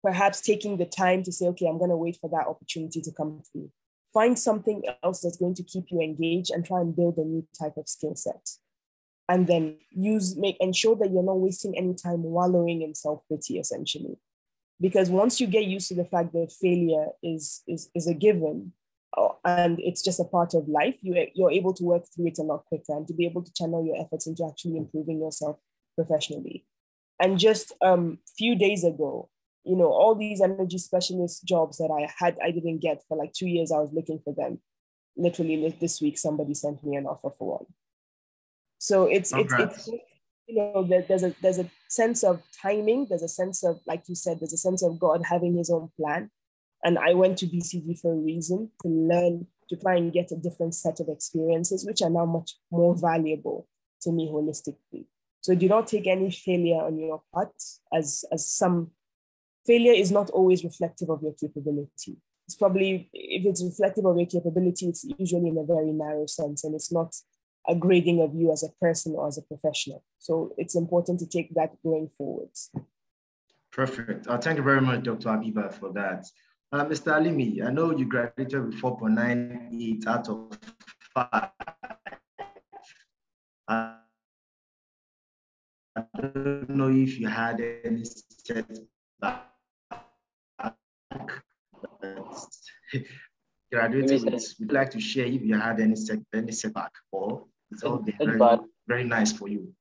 perhaps taking the time to say, okay, I'm going to wait for that opportunity to come through. Find something else that's going to keep you engaged and try and build a new type of skill set. And then ensure that you're not wasting any time wallowing in self-pity, essentially. Because once you get used to the fact that failure is a given, and it's just a part of life, you're able to work through it a lot quicker and to be able to channel your efforts into actually improving yourself professionally. And just a few days ago, all these energy specialist jobs that I didn't get for like 2 years, I was looking for them. Literally this week, somebody sent me an offer for one. So it's there's a sense of timing. There's a sense of, like you said, there's a sense of God having his own plan. And I went to BCG for a reason, to learn, to try and get a different set of experiences, which are now much more valuable to me holistically. So do not take any failure on your part as some. Failure is not always reflective of your capability. It's probably, if it's reflective of your capability, it's usually in a very narrow sense, and it's not a grading of you as a person or as a professional. So it's important to take that going forwards. Perfect. Thank you very much, Dr. Abiba, for that. Mr. Alimi, I know you graduated with 4.98 out of 5. I don't know if you had any setback. Graduated with, would you like to share if you had any setback, or it's all been very, very nice for you?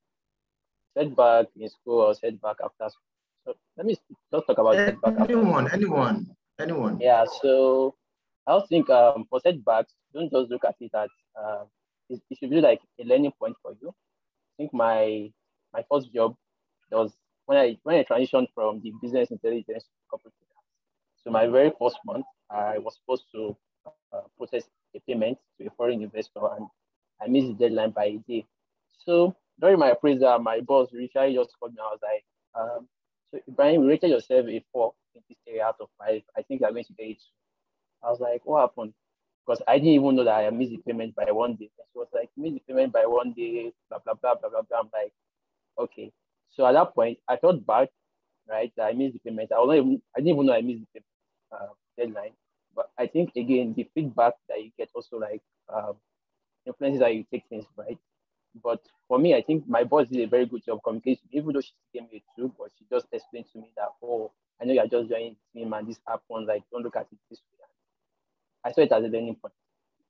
Setback in school or setback after school? So let me just talk about setback. Anyone. Yeah, so I also think for setbacks, don't just look at it as it should be like a learning point for you. I think my first job was when I transitioned from the business intelligence to corporate finance. So my very first month, I was supposed to process a payment to a foreign investor, and I missed the deadline by a day. So during my appraisal, my boss Richard just called me. I was like, so Ibrahim, you rated yourself a 4 in this area out of 5. I think you're going to get it. I was like, what happened? Because I didn't even know that I missed the payment by 1 day. And she was like, missed the payment by 1 day, blah, blah, blah, blah, blah, blah. I'm like, okay. So at that point, I felt bad, right, that I missed the payment. I didn't even know I missed the payment deadline. But I think, again, the feedback that you get also like influences how you take things, right? But for me, I think my boss did a very good job of communication, even though she gave me a 2, but she just explained to me that, oh, I know you're just joining the team and this happened, like, don't look at it this way. I saw it as a learning point,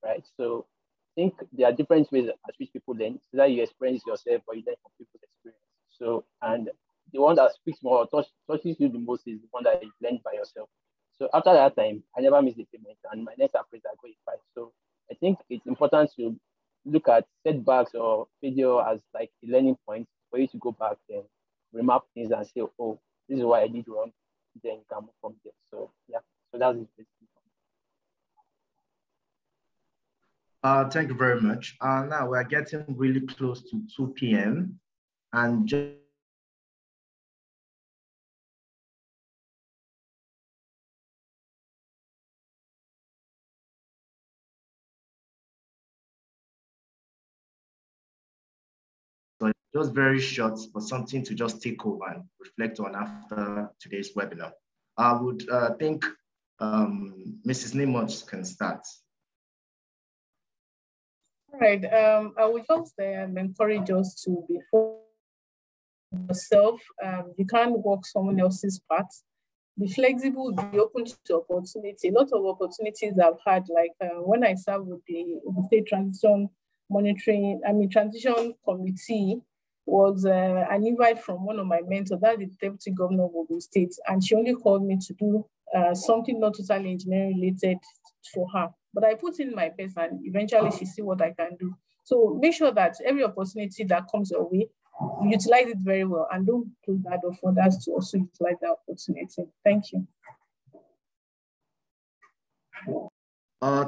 right? So I think there are different ways at which people learn, so that you experience yourself or you learn from people's experience. So, and the one that speaks more, touches you the most is the one that you learned by yourself. So after that time, I never missed the payment, and my next appraisal I got a 5. So important to look at setbacks or failure as like a learning point for you to go back and remap things and say, oh, this is what I did wrong. Then you can move from there. So yeah, so that's it. Thank you very much. Now we're getting really close to 2 p.m. and just very short, but something to just take over and reflect on after today's webinar. I would think Mrs. Nimot can start. All right, I would just encourage us to be focused on yourself. You can't walk someone else's path. Be flexible, be open to opportunity. A lot of opportunities I've had, like when I served with the State Transition Transition Committee, was an invite from one of my mentors, that's the Deputy Governor of Ogun State, and she only called me to do something not totally engineering related for her. But I put in my best and eventually she see what I can do. So make sure that every opportunity that comes your way, utilize it very well and don't close that door for others to also utilize that opportunity. Thank you.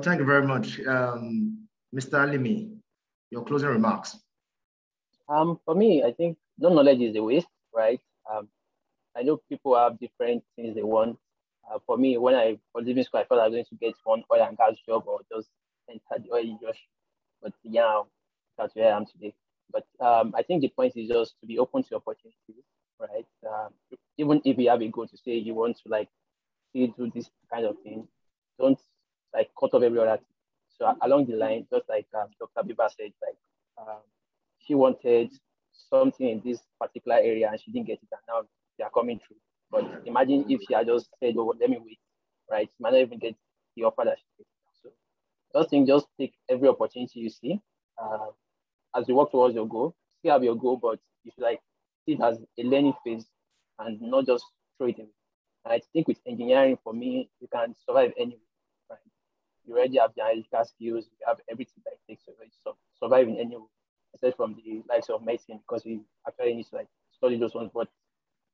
Thank you very much. Mr. Alimi, your closing remarks. For me, I think no knowledge is a waste, right? I know people have different things they want. For me, when I was leaving school, I thought I was going to get one oil and gas job or just enter the oil industry. But yeah, that's where I am today. But I think the point is just to be open to opportunities, right? Even if you have a goal to say you want to like see do this kind of thing, don't like cut off every other thing. So along the line, just like Dr. Biba said, like she wanted something in this particular area and she didn't get it, and now they are coming through. But imagine if she had just said, oh, let me wait, right? She might not even get the offer that she gets. So just take every opportunity you see as you work towards your goal. Still have your goal, but you should like see it as a learning phase and not just throw it in. And I think with engineering, for me, you can survive anywhere, right? You already have the analytical skills, you have everything that it takes to survive in any way, except from the likes of medicine, because we actually need to like study those ones. But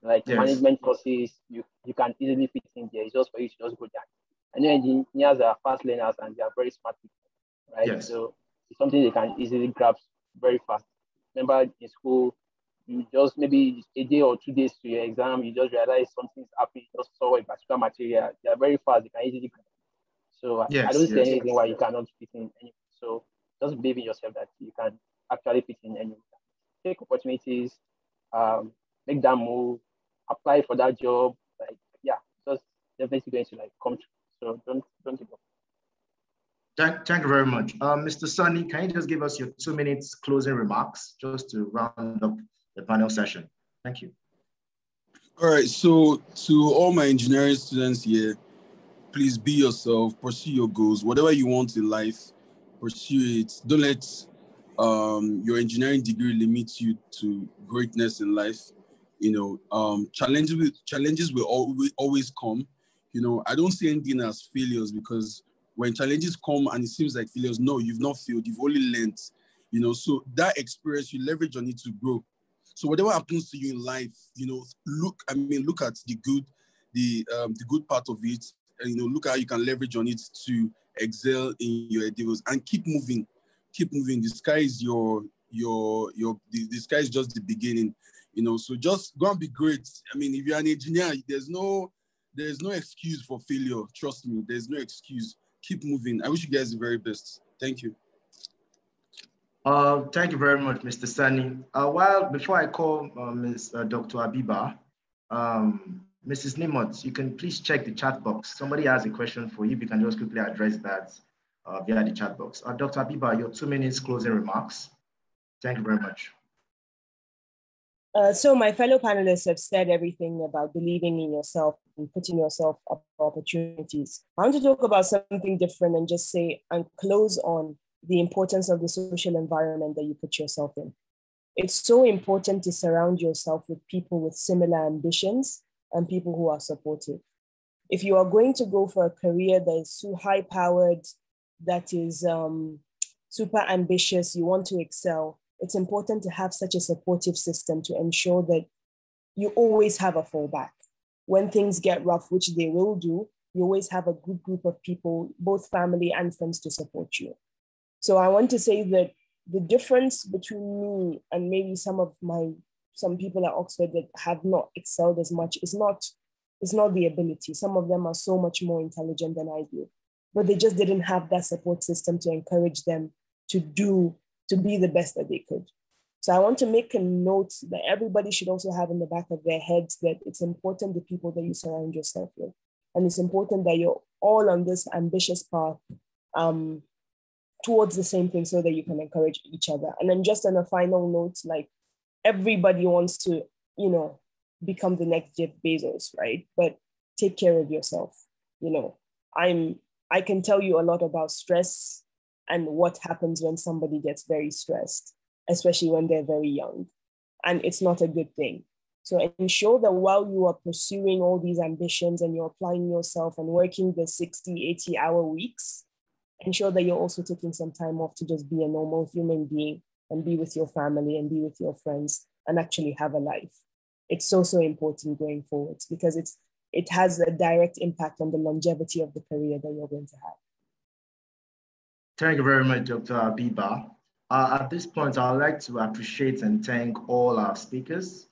like management courses, you can easily fit in there. It's just for you to just go there. I know engineers are fast learners and they are very smart people, right? Yes. So it's something they can easily grasp very fast. Remember in school, you just maybe a day or 2 days to your exam, you just realize something's happening, just saw a particular material. They are very fast, they can easily grasp. So I don't see anything why you cannot fit in anywhere. So just believe in yourself that you can actually fit in anywhere. Take opportunities, make that move, apply for that job. Like, yeah, just definitely going to like come true. So don't give up. Thank you very much. Mr. Sunny, can you just give us your 2 minutes closing remarks just to round up the panel session? Thank you. All right, so to all my engineering students here, please be yourself, pursue your goals, whatever you want in life, pursue it. Don't let your engineering degree limit you to greatness in life. You know, challenges will always come. You know, I don't see anything as failures, because when challenges come and it seems like failures, no, you've not failed, you've only learned. You know, so that experience, you leverage on it to grow. So whatever happens to you in life, you know, look at the good part of it, and, you know, look how you can leverage on it to excel in your endeavors and keep moving. Keep moving. The sky is the sky is just the beginning, you know. So just go and be great. I mean, if you're an engineer, there's no excuse for failure. Trust me, there's no excuse. Keep moving. I wish you guys the very best. Thank you. Thank you very much, Mr. Sani. Before I call Ms. Dr. Abiba, Mrs. Nimot, you can please check the chat box. Somebody has a question for you. You can just quickly address that via the chat box. Dr. Abiba, your 2 minutes closing remarks. Thank you very much. So my fellow panelists have said everything about believing in yourself and putting yourself up for opportunities. I want to talk about something different and just say and close on the importance of the social environment that you put yourself in. It's so important to surround yourself with people with similar ambitions and people who are supportive. If you are going to go for a career that is too high-powered, that is super ambitious, you want to excel, it's important to have such a supportive system to ensure that you always have a fallback. When things get rough, which they will do, you always have a good group of people, both family and friends, to support you. So I want to say that the difference between me and maybe some people at Oxford that have not excelled as much is not the ability. Some of them are so much more intelligent than I do, but they just didn't have that support system to encourage them to be the best that they could. So I want to make a note that everybody should also have in the back of their heads that it's important the people that you surround yourself with. And it's important that you're all on this ambitious path towards the same thing so that you can encourage each other. And then just on a final note, like everybody wants to, become the next Jeff Bezos, right? But take care of yourself. I can tell you a lot about stress and what happens when somebody gets very stressed, especially when they're very young. And it's not a good thing. So ensure that while you are pursuing all these ambitions and you're applying yourself and working the 60, 80-hour weeks, ensure that you're also taking some time off to just be a normal human being and be with your family and be with your friends and actually have a life. It's so important going forward because it has a direct impact on the longevity of the career that you're going to have. Thank you very much, Dr. Abiba. At this point, I would like to appreciate and thank all our speakers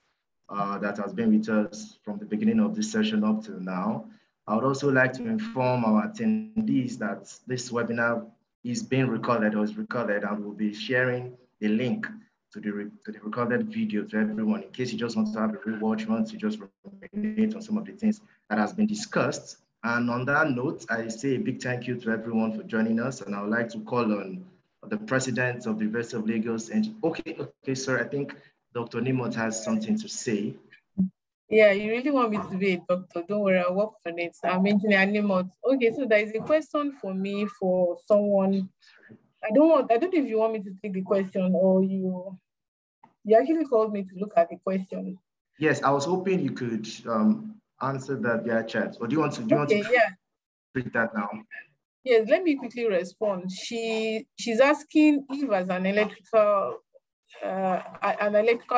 that has been with us from the beginning of this session up till now. I would also like to inform our attendees that this webinar is being recorded or is recorded, and we'll be sharing the link to the recorded video to everyone in case you just want to have a rewatch, want to just ruminate on some of the things that has been discussed. And on that note, I say a big thank you to everyone for joining us. And I would like to call on the president of the University of Lagos. And okay, sir, I think Dr. Nimot has something to say. Yeah, you really want me to be a doctor? Don't worry, I'll work on it. I'm Engineer Nimot. Okay, so there is a question for me for someone. I don't know if you want me to take the question or you actually called me to look at the question. Yes, I was hoping you could answer that via chat. Or do you want to read that now? Yes, let me quickly respond. She's asking if as an electrical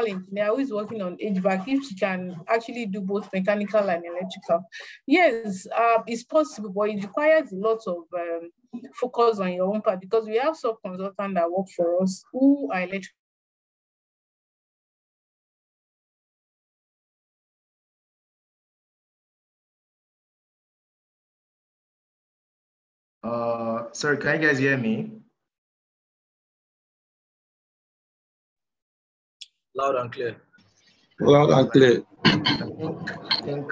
engineer who is working on HVAC, if she can actually do both mechanical and electrical. Yes, it's possible, but it requires a lot of focus on your own part because we have sub-consultants that work for us who are electrical. Sorry, can you guys hear me? Loud and clear. Loud and clear. I think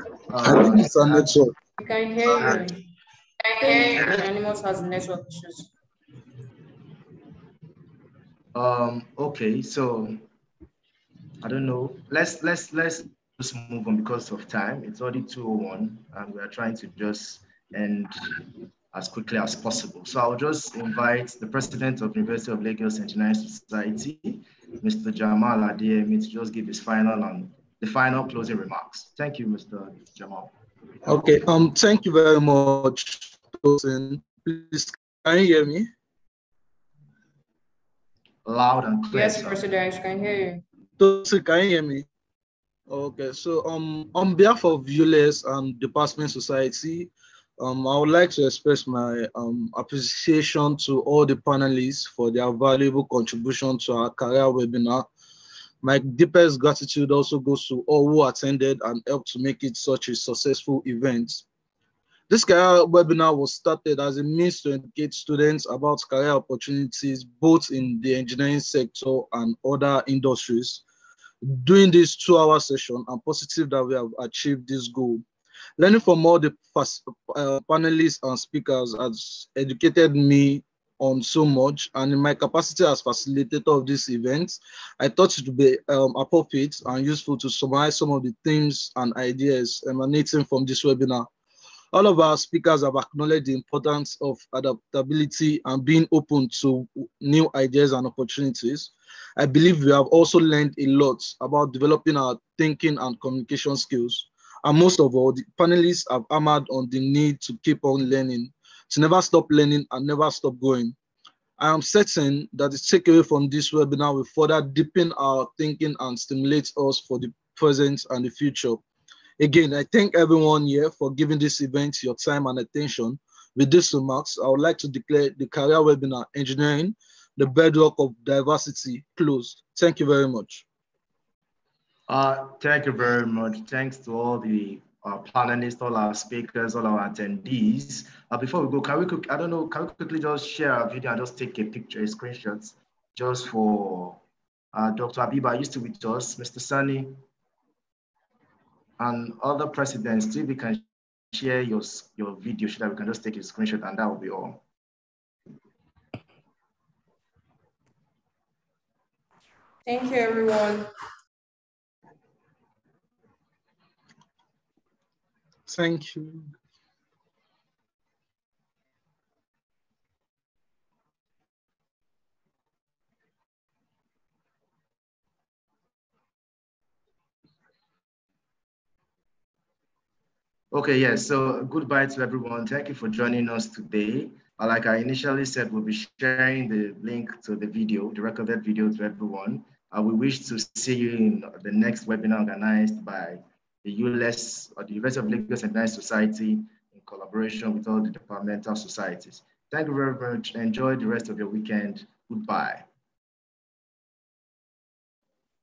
it's a network. We can hear you. I think Animals has network issues. Okay, so I don't know. Let's just move on because of time. It's already 2:01 and we are trying to just end as quickly as possible. So I'll just invite the president of the University of Lagos Engineering Society, Mr. Jamal Adeyemi, to just give his final closing remarks. Thank you, Mr. Jamal. Okay, thank you very much, Tosin. Please, can you hear me? Loud and clear. Yes, President, I can hear you. Tosin, can you hear me? Okay, so on behalf of ULES and Department Society, I would like to express my appreciation to all the panelists for their valuable contribution to our career webinar. My deepest gratitude also goes to all who attended and helped to make it such a successful event. This career webinar was started as a means to educate students about career opportunities, both in the engineering sector and other industries. During this 2-hour session, I'm positive that we have achieved this goal. Learning from all the panelists and speakers has educated me on so much, and in my capacity as facilitator of this event, I thought it would be appropriate and useful to summarize some of the themes and ideas emanating from this webinar. All of our speakers have acknowledged the importance of adaptability and being open to new ideas and opportunities. I believe we have also learned a lot about developing our thinking and communication skills. And most of all, the panelists have hammered on the need to keep on learning, to never stop learning and never stop growing. I am certain that the takeaway from this webinar will further deepen our thinking and stimulate us for the present and the future. Again, I thank everyone here for giving this event your time and attention. With these remarks, I would like to declare the career webinar Engineering, the Bedrock of Diversity closed. Thank you very much. Thank you very much. Thanks to all the panelists, all our speakers, all our attendees. Before we go, can we quickly just share our video and just take a picture, a screenshot, just for Dr. Abiba used to with us, Mr. Sani, and other presidents. See if we can share your video so that we can just take a screenshot, and that will be all. Thank you, everyone. Thank you. Okay, yes, so goodbye to everyone. Thank you for joining us today. Like I initially said, we'll be sharing the link to the video, the recorded video to everyone. We wish to see you in the next webinar organized by the ULES or the University of Lagos Engineering Society in collaboration with all the departmental societies. Thank you very much. Enjoy the rest of your weekend. Goodbye.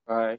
Bye.